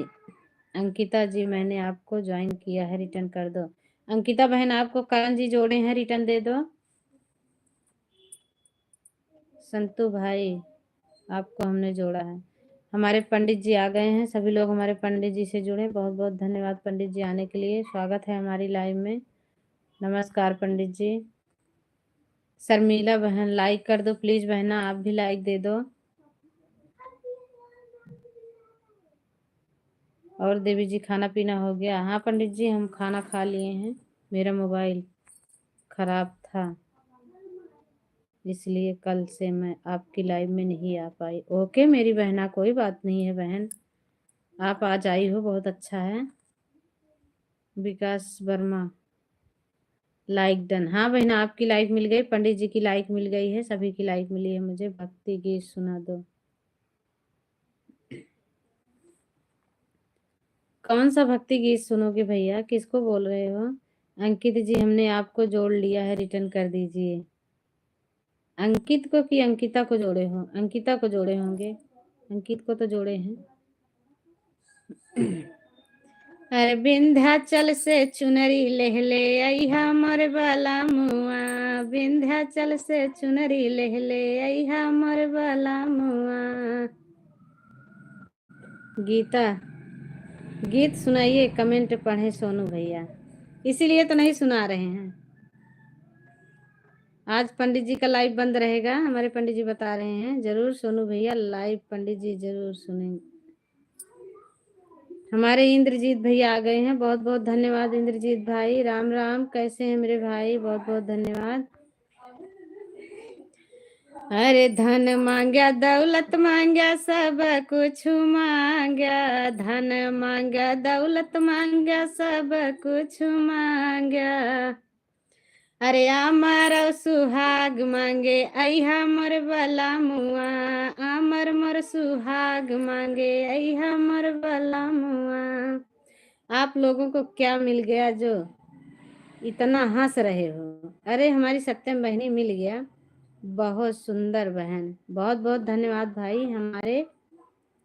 अंकिता जी, मैंने आपको ज्वाइन किया है, रिटर्न कर दो। अंकिता बहन आपको करण जी जोड़े हैं, रिटर्न दे दो। संतू भाई आपको हमने जोड़ा है। हमारे पंडित जी आ गए हैं। सभी लोग हमारे पंडित जी से जुड़े। बहुत बहुत धन्यवाद पंडित जी आने के लिए। स्वागत है हमारी लाइव में। नमस्कार पंडित जी। शर्मिला बहन लाइक कर दो प्लीज बहना, आप भी लाइक दे दो। और देवी जी, खाना पीना हो गया? हाँ पंडित जी, हम खाना खा लिए हैं। मेरा मोबाइल खराब था, इसलिए कल से मैं आपकी लाइव में नहीं आ पाई। ओके मेरी बहना, कोई बात नहीं है बहन, आप आज आई हो, बहुत अच्छा है। विकास वर्मा लाइक डन। हाँ बहना, आपकी लाइक मिल गई, पंडित जी की लाइक मिल गई है, सभी की लाइक मिली है मुझे। भक्ति गीत सुना दो। कौन सा भक्ति गीत सुनोगे भैया? किसको बोल रहे हो? अंकित जी, हमने आपको जोड़ लिया है, रिटर्न कर दीजिए। अंकित को कि अंकिता को जोड़े हो? अंकिता को जोड़े होंगे, अंकित को तो जोड़े हैं। अरे विंध्याचल से चुनरी ले आई हमर बाला मुआ, विंध्याचल से चुनरी ले आई हमर बाला मुआ। गीता, गीत सुनाइए, कमेंट पढ़े सोनू भैया, इसीलिए तो नहीं सुना रहे हैं। आज पंडित जी का लाइव बंद रहेगा, हमारे पंडित जी बता रहे हैं। जरूर सोनू भैया लाइव पंडित जी जरूर सुनेंगे। हमारे इंद्रजीत भैया आ गए हैं, बहुत बहुत धन्यवाद इंद्रजीत भाई। राम राम, कैसे हैं मेरे भाई? बहुत बहुत धन्यवाद। अरे धन मांग्या दौलत मांग्या सब कुछ मांग्या, धन मांग्या दौलत मांग्या सब कुछ मांग्या। अरे अमर सुहाग मांगे अहा मोर बला मुआ, अमर मोर सुहाग मांगे अहा मोर बला मुआ। आप लोगों को क्या मिल गया जो इतना हंस रहे हो? अरे हमारी सत्यम बहनी मिल गया, बहुत सुंदर बहन। बहुत बहुत धन्यवाद भाई। हमारे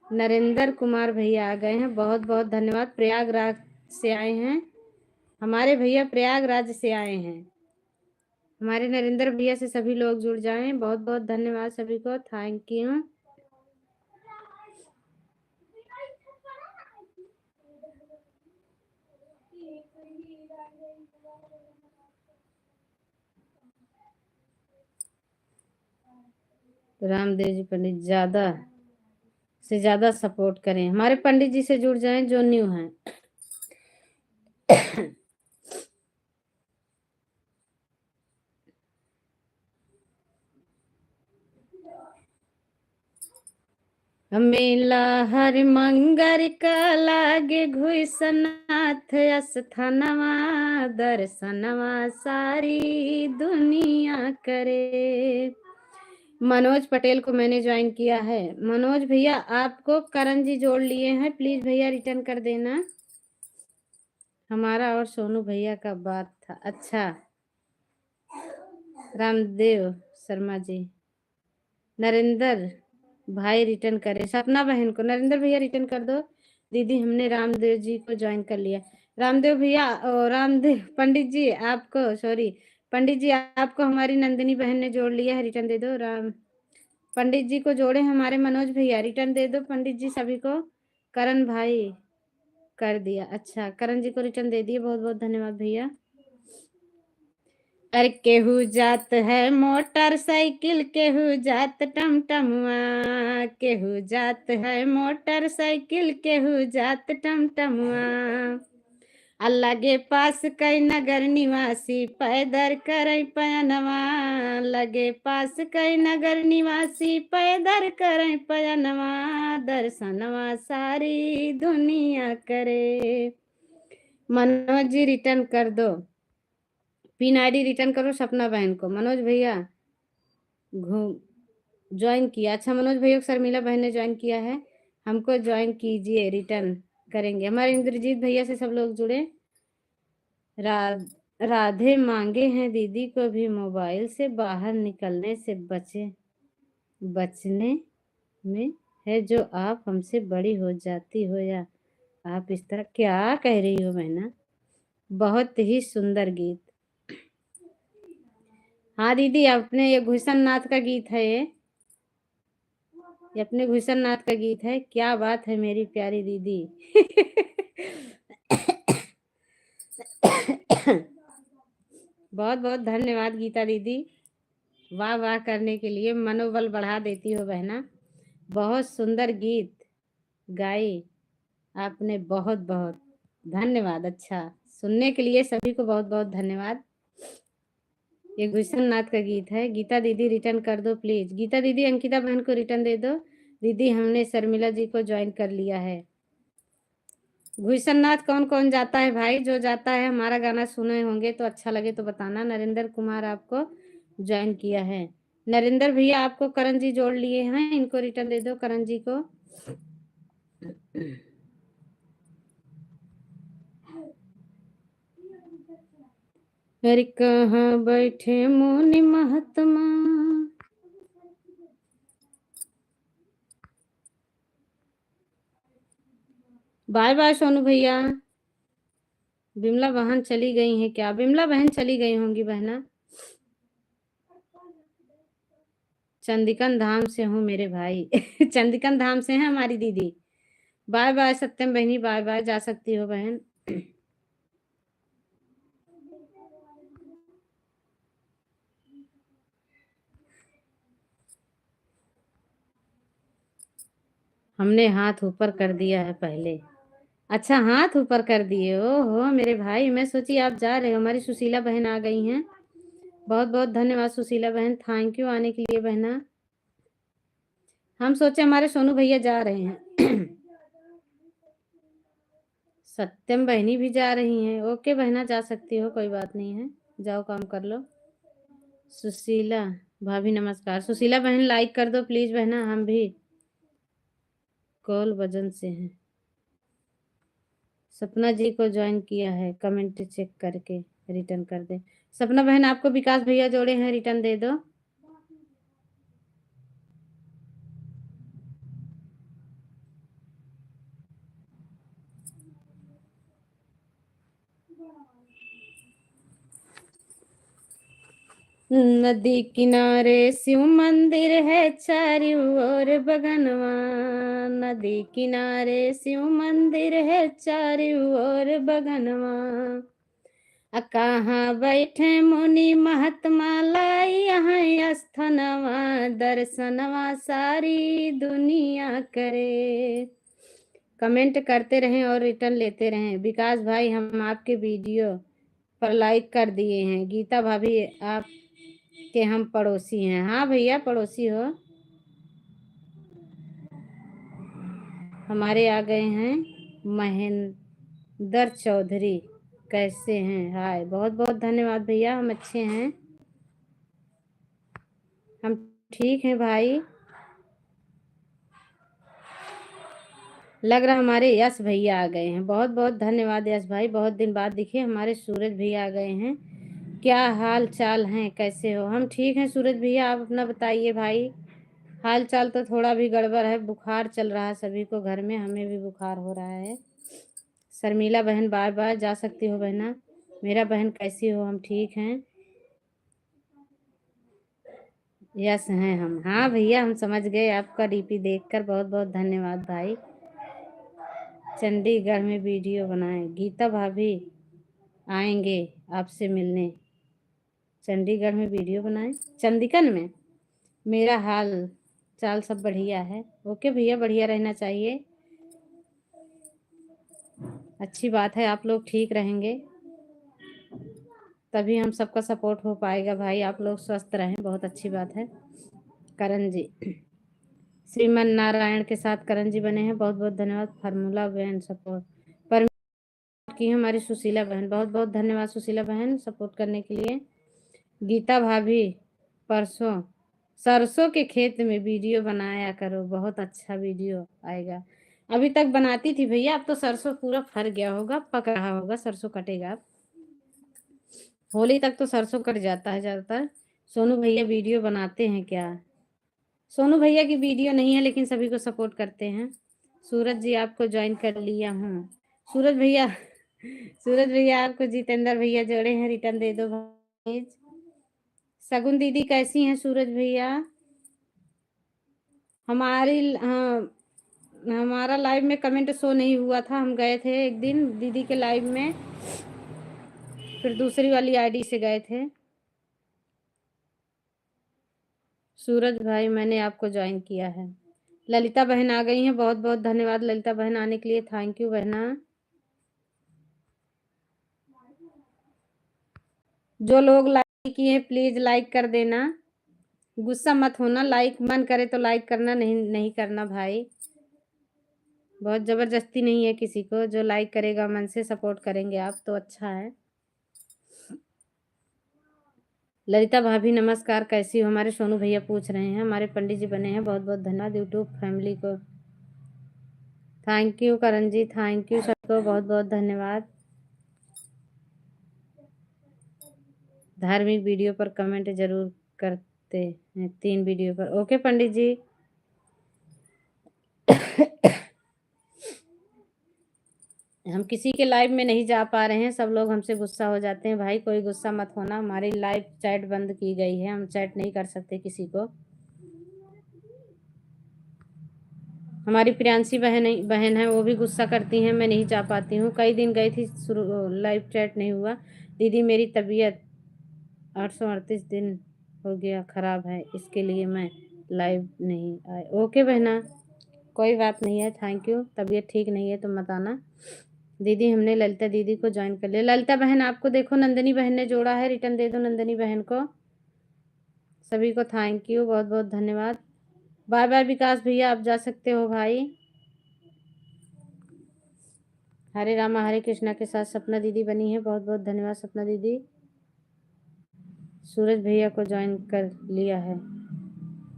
नरेंद्र कुमार भैया आ गए हैं, बहुत बहुत धन्यवाद। प्रयागराज से आए हैं हमारे भैया, प्रयागराज से आए हैं हमारे नरेंद्र भैया। से सभी लोग जुड़ जाएं, बहुत बहुत धन्यवाद सभी को, थैंक यू। रामदेव जी पंडित ज्यादा से ज्यादा सपोर्ट करें, हमारे पंडित जी से जुड़ जाएं जो न्यू हैं। मेला हर मंगर का लागे घुसनाथ अस्थानवा, दर्शनवा सारी दुनिया करे। मनोज पटेल को मैंने ज्वाइन किया है। मनोज भैया आपको करण जी जोड़ लिए हैं, प्लीज भैया रिटर्न कर देना। हमारा और सोनू भैया का बात था। अच्छा, रामदेव शर्मा जी, नरेंद्र भाई रिटर्न करे, सपना बहन को नरेंद्र भैया रिटर्न कर दो। दीदी हमने रामदेव जी को ज्वाइन कर लिया। रामदेव भैया और रामदेव पंडित जी आपको, सॉरी पंडित जी आपको हमारी नंदिनी बहन ने जोड़ लिया है, रिटर्न दे दो। राम पंडित जी को जोड़े हमारे मनोज भैया, रिटर्न दे दो पंडित जी सभी को। करण भाई कर दिया, अच्छा करण जी को रिटर्न दे दिए, बहुत बहुत धन्यवाद भैया। अरे केहू जात है मोटरसाइकिल, केहू जात टमटमुआ, केहू जात है मोटरसाइकिल, केहू जात टमटमुआ। अल्लाह के पास कई नगर निवासी पैदल करई पयनवा, लगे पास कई नगर निवासी पैदल करई पयनवा, दर्शनवा सारी दुनिया करे। मनोज जी रिटर्न कर दो, पिन आईडी रिटर्न करो सपना बहन को। मनोज भैया घूम ज्वाइन किया, अच्छा मनोज भैया को शर्मिला बहन ने ज्वाइन किया है, हमको ज्वाइन कीजिए, रिटर्न करेंगे। हमारे इंद्रजीत भैया से सब लोग जुड़े। राधे मांगे हैं दीदी को भी मोबाइल से बाहर निकलने से बचने में है, जो आप हमसे बड़ी हो जाती हो या आप इस तरह क्या कह रही हो बहना? बहुत ही सुंदर गीत। हाँ दीदी, अपने ये घुसन नाथ का गीत है, ये अपने घुसन नाथ का गीत है। क्या बात है मेरी प्यारी दीदी। बहुत बहुत धन्यवाद गीता दीदी, वाह वाह करने के लिए, मनोबल बढ़ा देती हो बहना। बहुत सुंदर गीत गाई आपने, बहुत बहुत धन्यवाद। अच्छा सुनने के लिए सभी को बहुत बहुत धन्यवाद। ये गुलशन नाथ का गीत है। गीता दीदी रिटर्न कर दो प्लीज। गीता दीदी अंकिता बहन को रिटर्न दे दो। दीदी हमने शर्मिला जी को ज्वाइन कर लिया है। गुलशन नाथ कौन कौन जाता है भाई? जो जाता है हमारा गाना सुने होंगे तो अच्छा लगे तो बताना। नरेंद्र कुमार आपको ज्वाइन किया है। नरेंद्र भैया आपको करण जी जोड़ लिए हैं, इनको रिटर्न दे दो करण जी को। अरे कहाँ बैठे मुनि महात्मा, बाय बाय सोनू भैया। बिमला बहन चली गई हैं क्या? बिमला बहन चली गई होंगी बहना। चंदिकन धाम से हूँ मेरे भाई। चंदिकन धाम से है हमारी दीदी। बाय बाय सत्यम बहनी, बाय बाय, जा सकती हो बहन। हमने हाथ ऊपर कर दिया है पहले। अच्छा, हाथ ऊपर कर दिए? ओहो मेरे भाई, मैं सोची आप जा रहे हो। हमारी सुशीला बहन आ गई हैं। बहुत बहुत धन्यवाद सुशीला बहन, थैंक यू आने के लिए बहना। हम सोचे हमारे सोनू भैया जा रहे हैं। सत्यम बहनी भी जा रही हैं। ओके बहना, जा सकती हो, कोई बात नहीं है, जाओ काम कर लो। सुशीला भाभी नमस्कार। सुशीला बहन लाइक कर दो प्लीज बहना, हम भी कॉल वजन से हैं। सपना जी को ज्वाइन किया है, कमेंट चेक करके रिटर्न कर दे। सपना बहन आपको विकास भैया जोड़े हैं, रिटर्न दे दो। नदी किनारे शिव मंदिर है चारों ओर बगनवा। नदी किनारे शिव मंदिर है चारों ओर बगनवा। कहाँ बैठे मुनि महात्मा लाई यहाँ स्थनवा। दर्शनवा सारी दुनिया करे। कमेंट करते रहें और रिटर्न लेते रहें। विकास भाई हम आपके वीडियो पर लाइक कर दिए हैं। गीता भाभी आप के हम पड़ोसी हैं। हाँ भैया पड़ोसी हो। हमारे आ गए हैं महेंद्र चौधरी, कैसे हैं? हाय, बहुत बहुत धन्यवाद भैया, हम अच्छे हैं, हम ठीक हैं भाई। लग रहा हमारे यश भैया आ गए हैं। बहुत बहुत धन्यवाद यश भाई, बहुत दिन बाद दिखे। हमारे सूरज भैया आ गए हैं। क्या हाल चाल हैं, कैसे हो? हम ठीक हैं सूरज भैया, आप अपना बताइए भाई। हाल चाल तो थोड़ा भी गड़बड़ है, बुखार चल रहा है सभी को घर में, हमें भी बुखार हो रहा है। शर्मिला बहन बार बार जा सकती हो बहना। मेरा बहन कैसी हो? हम ठीक हैं। यस हैं हम। हाँ भैया हम समझ गए आपका डीपी देखकर। बहुत बहुत धन्यवाद भाई। चंडीगढ़ में वीडियो बनाएं, गीता भाभी आएंगे आपसे मिलने। चंडीगढ़ में वीडियो बनाएं, चंदिकन में। मेरा हाल चाल सब बढ़िया है। ओके भैया, बढ़िया रहना चाहिए, अच्छी बात है। आप लोग ठीक रहेंगे तभी हम सबका सपोर्ट हो पाएगा भाई। आप लोग स्वस्थ रहें, बहुत अच्छी बात है। करण जी श्रीमन नारायण के साथ करण जी बने हैं, बहुत बहुत धन्यवाद। फार्मूला बहन सपोर्ट पर की हमारी सुशीला बहन, बहुत बहुत धन्यवाद सुशीला बहन सपोर्ट करने के लिए। गीता भाभी परसों सरसों के खेत में वीडियो बनाया करो, बहुत अच्छा वीडियो आएगा। अभी तक बनाती थी भैया, अब तो सरसों पूरा फर गया होगा, पक रहा होगा, सरसों कटेगा अब। होली तक तो सरसों कट जाता है ज्यादातर। सोनू भैया वीडियो बनाते हैं क्या? सोनू भैया की वीडियो नहीं है लेकिन सभी को सपोर्ट करते हैं। सूरज जी आपको ज्वाइन कर लिया हूँ। सूरज भैया सूरज भैया आपको जितेंद्र भैया जोड़े हैं, रिटर्न दे दो प्लीज। सगुन दीदी कैसी हैं सूरज भैया? हमारी हाँ, हमारा लाइव में कमेंट शो नहीं हुआ था, हम गए थे एक दिन दीदी के लाइव में, फिर दूसरी वाली आईडी से गए थे। सूरज भाई मैंने आपको ज्वाइन किया है। ललिता बहन आ गई हैं, बहुत बहुत धन्यवाद ललिता बहन आने के लिए, थैंक यू बहना। जो लोग लाइक किए प्लीज लाइक कर देना, गुस्सा मत होना। लाइक मन करे तो लाइक करना, नहीं नहीं करना भाई, बहुत जबरदस्ती नहीं है किसी को। जो लाइक करेगा मन से सपोर्ट करेंगे आप तो अच्छा है। ललिता भाभी नमस्कार, कैसी हो? हमारे सोनू भैया पूछ रहे हैं। हमारे पंडित जी बने हैं, बहुत बहुत धन्यवाद। यूट्यूब फैमिली को thank you. Karan ji thank you, सबको बहुत बहुत धन्यवाद। धार्मिक वीडियो पर कमेंट जरूर करते हैं, 3 वीडियो पर। ओके पंडित जी। हम किसी के लाइव में नहीं जा पा रहे हैं, सब लोग हमसे गुस्सा हो जाते हैं। भाई कोई गुस्सा मत होना, हमारी लाइव चैट बंद की गई है, हम चैट नहीं कर सकते किसी को। हमारी प्रियांशी बहन है, वो भी गुस्सा करती हैं, मैं नहीं जा पाती हूँ। कई दिन गई थी, शुरू लाइव चैट नहीं हुआ। दीदी मेरी तबीयत 838 दिन हो गया ख़राब है, इसके लिए मैं लाइव नहीं आए। ओके बहना, कोई बात नहीं है, थैंक यू। तबीयत ठीक नहीं है तो मत आना। दीदी हमने ललिता दीदी को ज्वाइन कर लिया। ललिता बहन आपको देखो नंदनी बहन ने जोड़ा है, रिटर्न दे दो नंदनी बहन को। सभी को थैंक यू, बहुत बहुत धन्यवाद। बाय बाय विकास भैया, आप जा सकते हो भाई। हरे रामा हरे कृष्णा के साथ सपना दीदी बनी है, बहुत बहुत धन्यवाद सपना दीदी। सूरज भैया को ज्वाइन कर लिया है,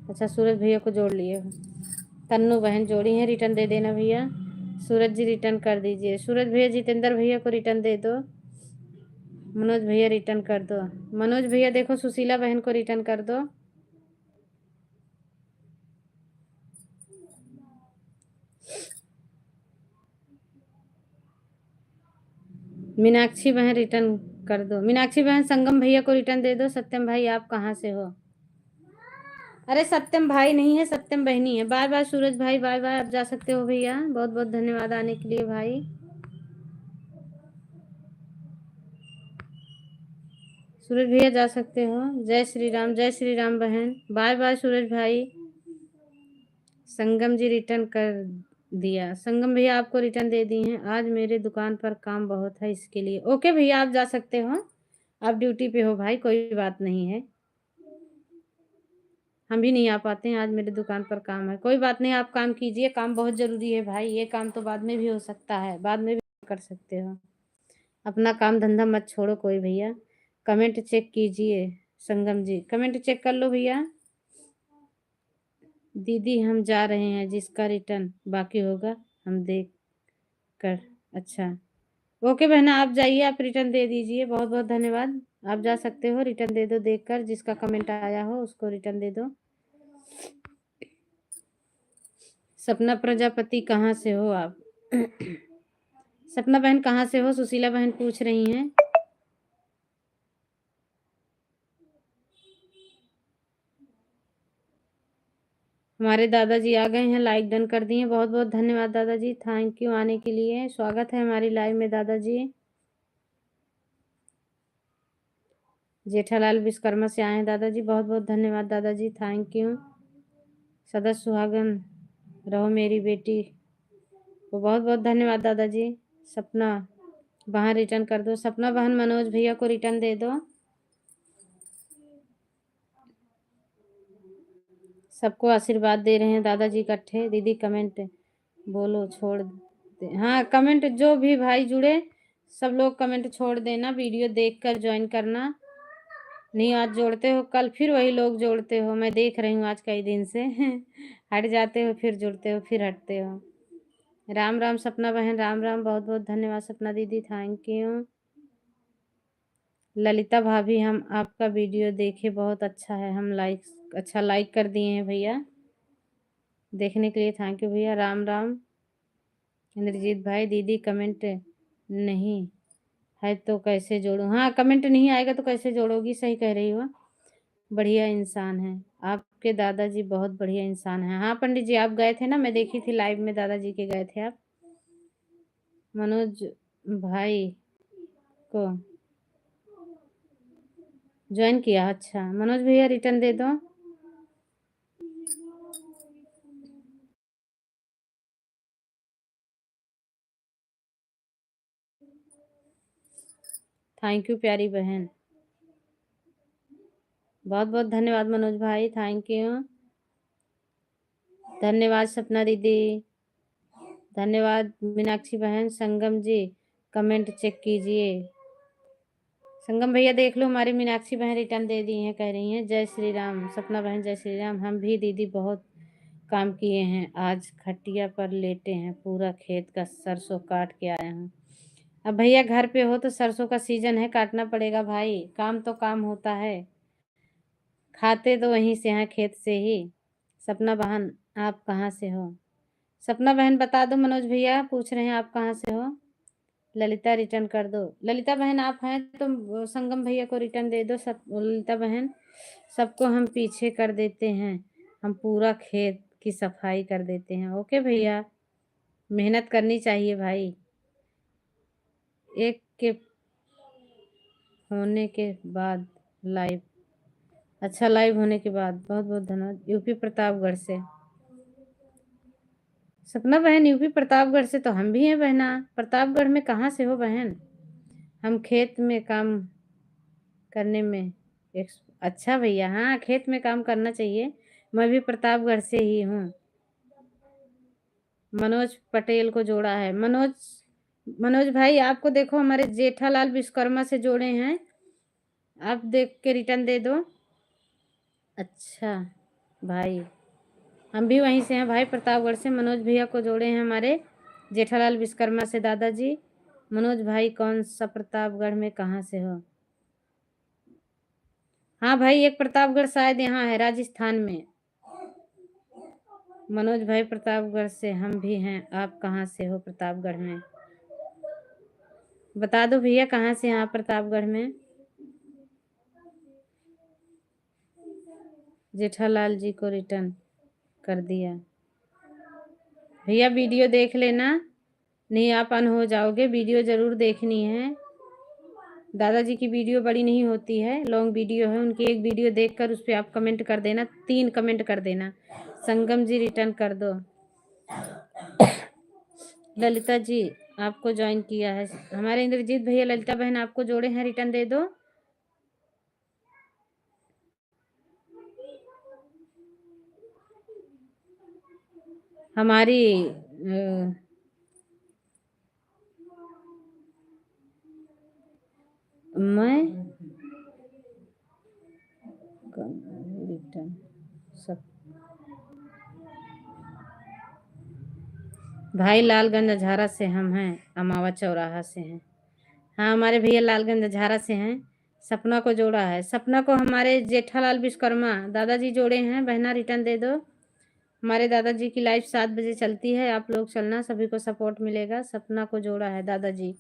अच्छा सूरज भैया को जोड़ लिए हो। तन्नू बहन जोड़ी है, रिटर्न दे देना भैया। सूरज जी रिटर्न कर दीजिए। सूरज भैया जितेंद्र भैया को रिटर्न दे दो। मनोज भैया रिटर्न कर दो। मनोज भैया देखो सुशीला बहन को रिटर्न कर दो। मीनाक्षी बहन रिटर्न कर दो। मीनाक्षी बहन संगम भैया को रिटर्न दे दो। सत्यम भाई आप कहाँ से हो? अरे सत्यम भाई नहीं है, सत्यम बहनी है। बाय बाय सूरज भाई, बाय बाय, आप जा सकते हो भैया। बहुत बहुत धन्यवाद आने के लिए भाई। सूरज भैया जा सकते हो। जय श्री राम बहन। बाय बाय सूरज भाई। संगम जी रिटर्न कर दिया। संगम भैया आपको रिटर्न दे दी हैं। आज मेरे दुकान पर काम बहुत है, इसके लिए। ओके भैया आप जा सकते हो, आप ड्यूटी पे हो भाई, कोई बात नहीं है। हम भी नहीं आ पाते हैं, आज मेरे दुकान पर काम है। कोई बात नहीं, आप काम कीजिए, काम बहुत ज़रूरी है भाई। ये काम तो बाद में भी हो सकता है, बाद में भी कर सकते हो। अपना काम धंधा मत छोड़ो कोई भैया। कमेंट चेक कीजिए संगम जी, कमेंट चेक कर लो भैया। दीदी हम जा रहे हैं, जिसका रिटर्न बाकी होगा हम देख कर। अच्छा ओके बहना, आप जाइए, आप रिटर्न दे दीजिए। बहुत बहुत धन्यवाद, आप जा सकते हो। रिटर्न दे दो देखकर, जिसका कमेंट आया हो उसको रिटर्न दे दो। सपना प्रजापति कहाँ से हो आप? सपना बहन कहाँ से हो? सुशीला बहन पूछ रही हैं। हमारे दादाजी आ गए हैं, लाइक डन कर दिए। बहुत बहुत धन्यवाद दादाजी, थैंक यू आने के लिए। स्वागत है हमारी लाइव में दादाजी। जेठालाल विश्वकर्मा से आए हैं दादाजी, बहुत बहुत धन्यवाद दादाजी, थैंक यू। सदा सुहागन रहो मेरी बेटी को, बहुत बहुत धन्यवाद दादाजी। सपना बहन रिटर्न कर दो। सपना बहन मनोज भैया को रिटर्न दे दो। सबको आशीर्वाद दे रहे हैं दादाजी इकट्ठे। दीदी कमेंट बोलो छोड़ दे। हाँ कमेंट जो भी भाई जुड़े सब लोग कमेंट छोड़ देना, वीडियो देखकर ज्वाइन करना। नहीं आज जोड़ते हो, कल फिर वही लोग जोड़ते हो, मैं देख रही हूँ आज कई दिन से। हट जाते हो फिर जुड़ते हो फिर हटते हो। राम राम सपना बहन, राम राम, बहुत बहुत धन्यवाद सपना दीदी, थैंक यू। ललिता भाभी हम आपका वीडियो देखे, बहुत अच्छा है, हम लाइक कर दिए हैं भैया। देखने के लिए थैंक यू भैया, राम राम। इंद्रजीत भाई दीदी कमेंट नहीं है तो कैसे जोड़ूं? हाँ कमेंट नहीं आएगा तो कैसे जोड़ोगी, सही कह रही हो। बढ़िया इंसान है आपके दादाजी, बहुत बढ़िया इंसान है। हाँ पंडित जी आप गए थे ना, मैं देखी थी लाइव में, दादाजी के गए थे आप। मनोज भाई को ज्वाइन किया, अच्छा मनोज भैया रिटर्न दे दो। थैंक यू प्यारी बहन, बहुत बहुत धन्यवाद मनोज भाई, थैंक यू। धन्यवाद सपना दीदी, धन्यवाद मीनाक्षी बहन। संगम जी कमेंट चेक कीजिए। संगम भैया देख लो, हमारी मीनाक्षी बहन रिटर्न दे दी हैं, कह रही हैं जय श्री राम। सपना बहन जय श्री राम। हम भी दीदी बहुत काम किए हैं, आज खटिया पर लेटे हैं, पूरा खेत का सरसों काट के आए हैं। अब भैया घर पे हो तो सरसों का सीजन है, काटना पड़ेगा भाई, काम तो काम होता है, खाते तो वहीं से हैं खेत से ही। सपना बहन आप कहाँ से हो? सपना बहन बता दो, मनोज भैया पूछ रहे हैं आप कहाँ से हो? ललिता रिटर्न कर दो। ललिता बहन आप हैं तो संगम भैया को रिटर्न दे दो। सब ललिता बहन, सबको हम पीछे कर देते हैं, हम पूरा खेत की सफाई कर देते हैं। ओके भैया, मेहनत करनी चाहिए भाई। एक के होने के बाद लाइव, अच्छा लाइव होने के बाद बहुत बहुत धन्यवाद। यूपी प्रतापगढ़ से सपना बहन, यूपी प्रतापगढ़ से तो हम भी हैं बहना। प्रतापगढ़ में कहाँ से हो बहन? हम खेत में काम करने में एक, अच्छा भैया, हाँ खेत में काम करना चाहिए। मैं भी प्रतापगढ़ से ही हूँ। मनोज पटेल को जोड़ा है। मनोज भाई आपको देखो हमारे जेठालाल विश्वकर्मा से जोड़े हैं, आप देख के रिटर्न दे दो। अच्छा भाई, हम भी वहीं से हैं भाई, प्रतापगढ़ से। मनोज भैया को जोड़े हैं हमारे जेठालाल विश्वकर्मा से दादाजी। मनोज भाई कौन सा प्रतापगढ़ में कहाँ से हो? हाँ भाई, एक प्रतापगढ़ शायद यहाँ है राजस्थान में। मनोज भाई प्रतापगढ़ से हम भी हैं, आप कहाँ से हो प्रतापगढ़ में? बता दो भैया कहाँ से हैं आप प्रतापगढ़ में? जेठालाल जी को रिटर्न कर दिया। भैया वीडियो देख लेना, नहीं आप अन हो जाओगे। वीडियो जरूर देखनी है। दादाजी की वीडियो बड़ी नहीं होती है, लॉन्ग वीडियो है उनकी। एक वीडियो देखकर उस पर आप कमेंट कर देना, 3 कमेंट कर देना। संगम जी रिटर्न कर दो। ललिता जी आपको ज्वाइन किया है हमारे इंद्रजीत भैया। ललिता बहन आपको जोड़े हैं, रिटर्न दे दो। हमारी मैं रिटर्न सब भाई लालगंज अझारा से हम हैं, अमावा चौराहा से हैं। हाँ हमारे भैया लालगंज अझारा से हैं। सपना को जोड़ा है, सपना को हमारे जेठालाल विश्वकर्मा दादाजी जोड़े हैं। बहना रिटर्न दे दो। हमारे दादाजी की लाइव 7 बजे चलती है, आप लोग चलना, सभी को सपोर्ट मिलेगा। सपना को जोड़ा है दादाजी।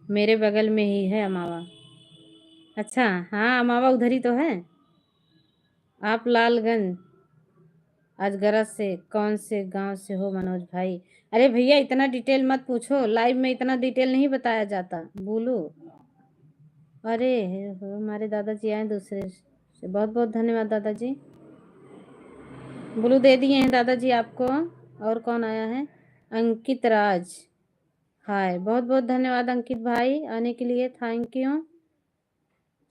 मेरे बगल में ही है अमावा। अच्छा हाँ, अमावा उधर ही तो है। आप लालगंज अजगरा से कौन से गांव से हो मनोज भाई? अरे भैया इतना डिटेल मत पूछो, लाइव में इतना डिटेल नहीं बताया जाता। बोलो। अरे हमारे दादाजी आए दूसरे से, बहुत बहुत धन्यवाद दादाजी। ब्लू दे दिए हैं दादाजी आपको। और कौन आया है? अंकित राज। हाय, बहुत बहुत धन्यवाद अंकित भाई आने के लिए, थैंक यू।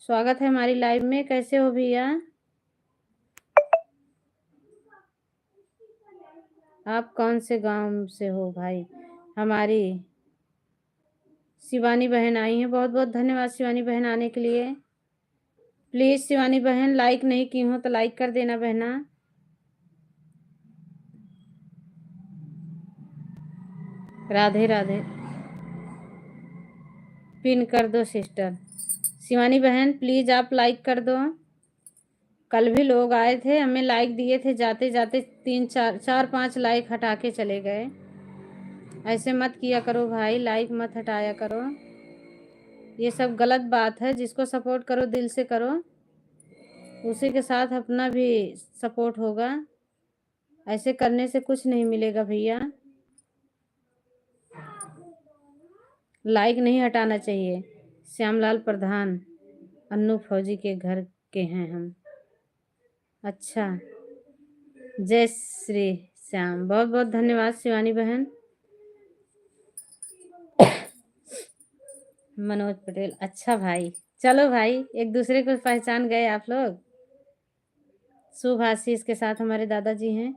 स्वागत है हमारी लाइव में। कैसे हो भैया? आप कौन से गांव से हो भाई? हमारी शिवानी बहन आई हैं, बहुत बहुत धन्यवाद शिवानी बहन आने के लिए। प्लीज शिवानी बहन, लाइक नहीं की हो तो लाइक कर देना बहना। राधे राधे। पिन कर दो सिस्टर। शिवानी बहन प्लीज आप लाइक कर दो। कल भी लोग आए थे, हमें लाइक दिए थे, जाते जाते 3 4 5 लाइक हटा के चले गए। ऐसे मत किया करो भाई, लाइक मत हटाया करो, ये सब गलत बात है। जिसको सपोर्ट करो दिल से करो, उसी के साथ अपना भी सपोर्ट होगा। ऐसे करने से कुछ नहीं मिलेगा भैया। लाइक नहीं हटाना चाहिए। श्यामलाल प्रधान अन्नू फौजी के घर के हैं हम। अच्छा, जय श्री श्याम, बहुत बहुत धन्यवाद शिवानी बहन। मनोज पटेल, अच्छा भाई, चलो भाई एक दूसरे को पहचान गए आप लोग। शुभ आशीष के साथ हमारे दादाजी हैं।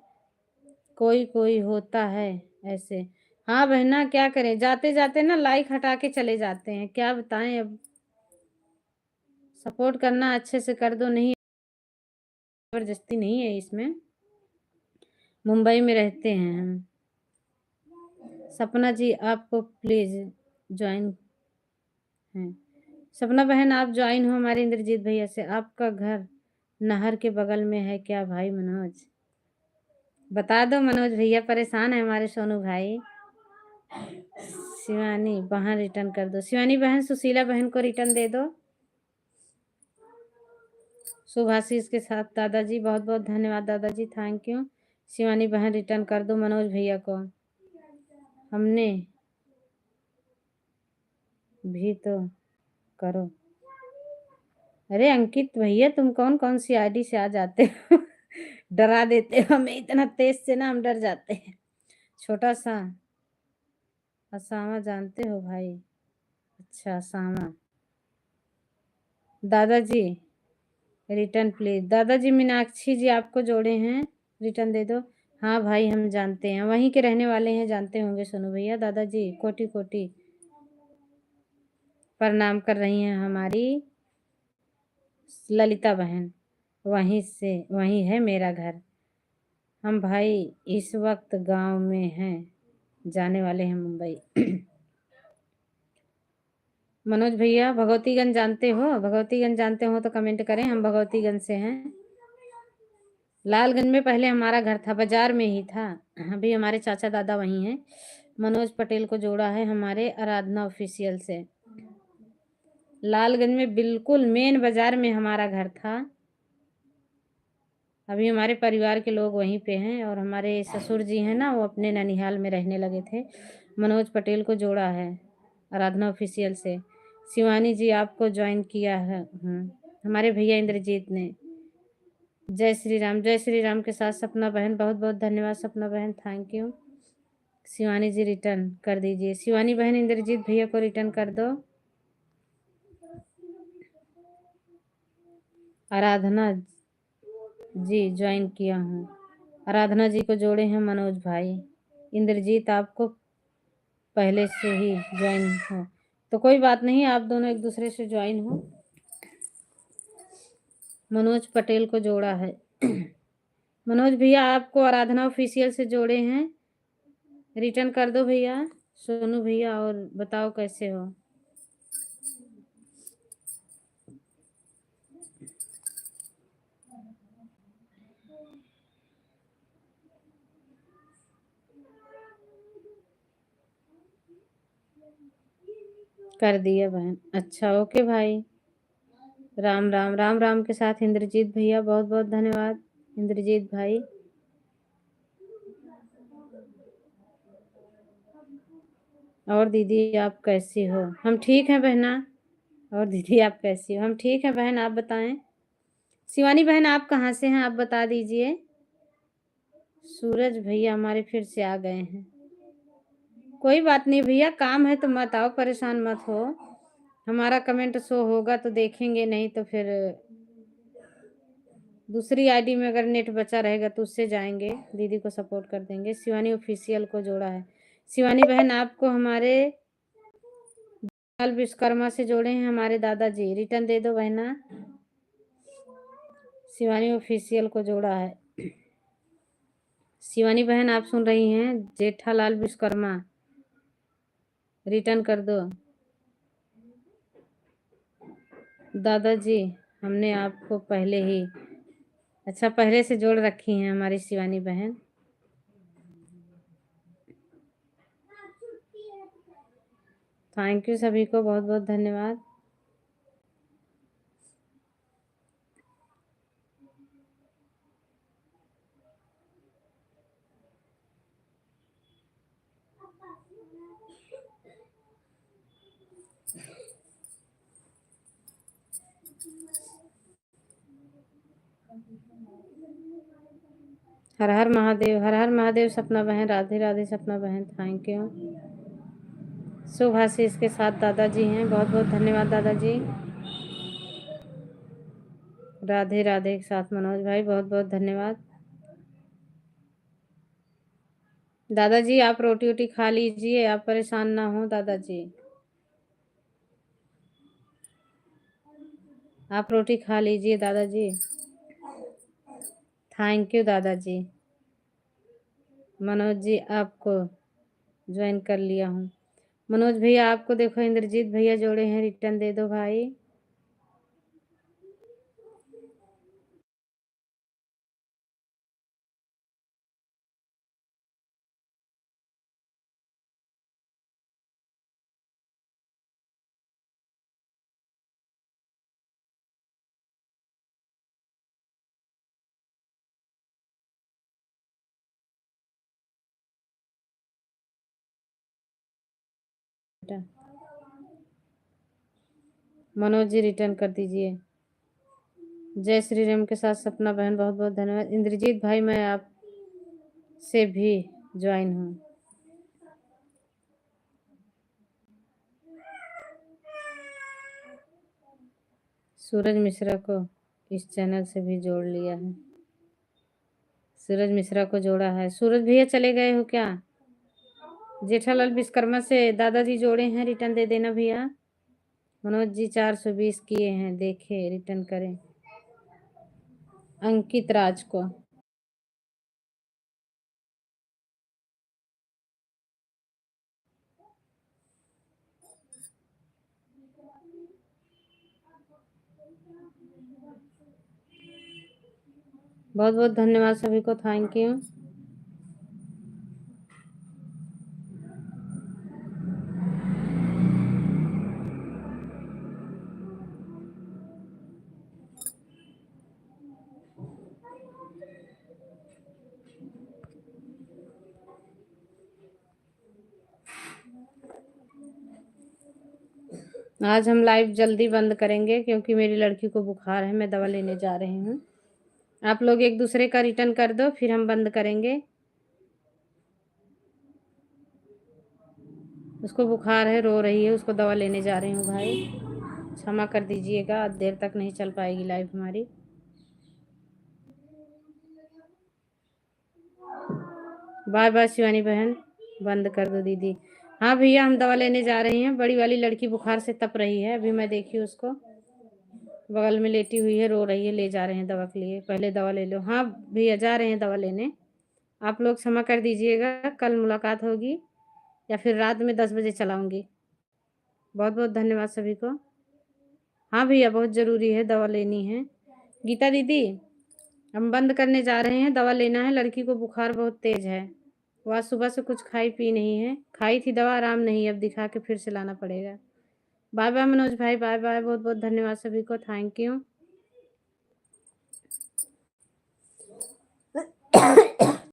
कोई कोई होता है ऐसे। हाँ बहना, क्या करें, जाते जाते ना लाइक हटा के चले जाते हैं, क्या बताएं अब। सपोर्ट करना अच्छे से कर दो, नहीं जबरदस्ती नहीं है इसमें। मुंबई में रहते हैं हम। सपना जी आपको प्लीज ज्वाइन है। सपना बहन आप ज्वाइन हो हमारे इंद्रजीत भैया से। आपका घर नहर के बगल में है क्या भाई मनोज? बता दो मनोज भैया, परेशान है हमारे सोनू भाई। शिवानी बहन रिटर्न कर दो। शिवानी बहन सुशीला बहन को रिटर्न दे दो। शुभाशीष के साथ दादाजी, बहुत बहुत धन्यवाद दादाजी, थैंक यू। शिवानी बहन रिटर्न कर दो मनोज भैया को। हमने भी तो करो। अरे अंकित भैया, तुम कौन कौन सी आईडी से आ जाते हो? डरा देते हो हमें इतना तेज से ना, हम डर जाते हैं। छोटा सा असामा जानते हो भाई? अच्छा असामा। दादाजी रिटर्न प्लीज। दादाजी मीनाक्षी जी आपको जोड़े हैं, रिटर्न दे दो। हाँ भाई हम जानते हैं, वहीं के रहने वाले हैं, जानते होंगे सोनू भैया। दादाजी कोटि कोटि प्रणाम कर रही हैं हमारी ललिता बहन, वहीं से, वहीं है मेरा घर। हम भाई इस वक्त गांव में हैं, जाने वाले हैं मुंबई। मनोज भैया भगवतीगंज जानते हो? भगवतीगंज जानते हो तो कमेंट करें, हम भगवतीगंज से हैं। लालगंज में पहले हमारा घर था, बाजार में ही था, अभी हमारे चाचा दादा वहीं हैं। मनोज पटेल को जोड़ा है हमारे आराधना ऑफिशियल से। लालगंज में बिल्कुल मेन बाजार में हमारा घर था, अभी हमारे परिवार के लोग वहीं पे हैं, और हमारे ससुर जी हैं ना, वो अपने ननिहाल में रहने लगे थे। मनोज पटेल को जोड़ा है आराधना ऑफिशियल से। शिवानी जी आपको ज्वाइन किया है हमारे भैया इंद्रजीत ने। जय श्री राम, जय श्री राम के साथ सपना बहन, बहुत बहुत धन्यवाद सपना बहन, thank you. Shivani ji return कर दीजिए। शिवानी बहन इंद्रजीत भैया को रिटर्न कर दो। आराधना जी ज्वाइन किया हूँ। आराधना जी को जोड़े हैं मनोज भाई। इंद्रजीत आपको पहले से ही ज्वाइन हो तो कोई बात नहीं, आप दोनों एक दूसरे से ज्वाइन हो। मनोज पटेल को जोड़ा है। मनोज भैया आपको आराधना ऑफिशियल से जोड़े हैं, रिटर्न कर दो भैया। सोनू भैया और बताओ कैसे हो? कर दिया बहन, अच्छा ओके भाई। राम राम, राम राम के साथ इंद्रजीत भैया, बहुत बहुत धन्यवाद इंद्रजीत भाई। और दीदी आप कैसी हो? हम ठीक हैं बहना। और दीदी आप कैसी हो? हम ठीक हैं बहन, आप बताएं। शिवानी बहन आप कहाँ से हैं, आप बता दीजिए। सूरज भैया हमारे फिर से आ गए हैं। कोई बात नहीं भैया, काम है तो मत आओ, परेशान मत हो। हमारा कमेंट शो होगा तो देखेंगे, नहीं तो फिर दूसरी आईडी में अगर नेट बचा रहेगा तो उससे जाएंगे, दीदी को सपोर्ट कर देंगे। शिवानी ऑफिशियल को जोड़ा है। शिवानी बहन आपको हमारे विश्वकर्मा से जोड़े हैं हमारे दादाजी, रिटर्न दे दो बहना। शिवानी ऑफिशियल को जोड़ा है। शिवानी बहन आप सुन रही हैं? जेठालाल विश्वकर्मा रिटर्न कर दो। दादाजी हमने आपको पहले ही, अच्छा पहले से जोड़ रखी हैं हमारी शिवानी बहन। थैंक यू सभी को, बहुत बहुत धन्यवाद। हर हर महादेव, हर हर महादेव सपना बहन, राधे राधे सपना बहन, थैंक यू। शुभाशीष के साथ दादाजी हैं, बहुत बहुत धन्यवाद दादाजी। राधे राधे के साथ मनोज भाई, बहुत बहुत धन्यवाद। दादाजी आप रोटी वोटी खा लीजिए, आप परेशान ना हो दादाजी। आप रोटी खा लीजिए दादाजी। थैंक यू दादाजी। मनोज जी आपको ज्वाइन कर लिया हूँ। मनोज भैया आपको देखो इंद्रजीत भैया जोड़े हैं, रिटर्न दे दो भाई। बेटा। मनोज जी रिटर्न कर दीजिए। जय श्री राम के साथ सपना बहन बहुत बहुत धन्यवाद। इंद्रजीत भाई मैं आप से भी ज्वाइन हूँ। सूरज मिश्रा को इस चैनल से भी जोड़ लिया है। सूरज मिश्रा को जोड़ा है। सूरज भैया चले गए हो क्या? जेठालाल विश्वकर्मा से दादाजी जोड़े हैं, रिटर्न दे देना भैया। मनोज जी 420 किए हैं, देखे रिटर्न करें। अंकित राज को बहुत बहुत धन्यवाद सभी को, थैंक यू। आज हम लाइव जल्दी बंद करेंगे क्योंकि मेरी लड़की को बुखार है, मैं दवा लेने जा रही हूँ। आप लोग एक दूसरे का रिटर्न कर दो, फिर हम बंद करेंगे। उसको बुखार है, रो रही है, उसको दवा लेने जा रही हूँ भाई, क्षमा कर दीजिएगा, देर तक नहीं चल पाएगी लाइव हमारी। बाय बाय शिवानी बहन, बंद कर दो दीदी। हाँ भैया हम दवा लेने जा रहे हैं, बड़ी वाली लड़की बुखार से तप रही है, अभी मैं देखी उसको, बगल में लेटी हुई है, रो रही है, ले जा रहे हैं दवा के लिए। पहले दवा ले लो। हाँ भैया जा रहे हैं दवा लेने, आप लोग क्षमा कर दीजिएगा, कल मुलाकात होगी या फिर रात में 10 बजे चलाऊंगी। बहुत बहुत धन्यवाद सभी को। हाँ भैया बहुत ज़रूरी है, दवा लेनी है। गीता दीदी हम बंद करने जा रहे हैं, दवा लेना है, लड़की को बुखार बहुत तेज है, वो आज सुबह से कुछ खाई पी नहीं है, खाई थी दवा आराम नहीं, अब दिखा के फिर से लाना पड़ेगा। बाय बाय मनोज भाई, बाय बाय, बहुत बहुत धन्यवाद सभी को, थैंक यू।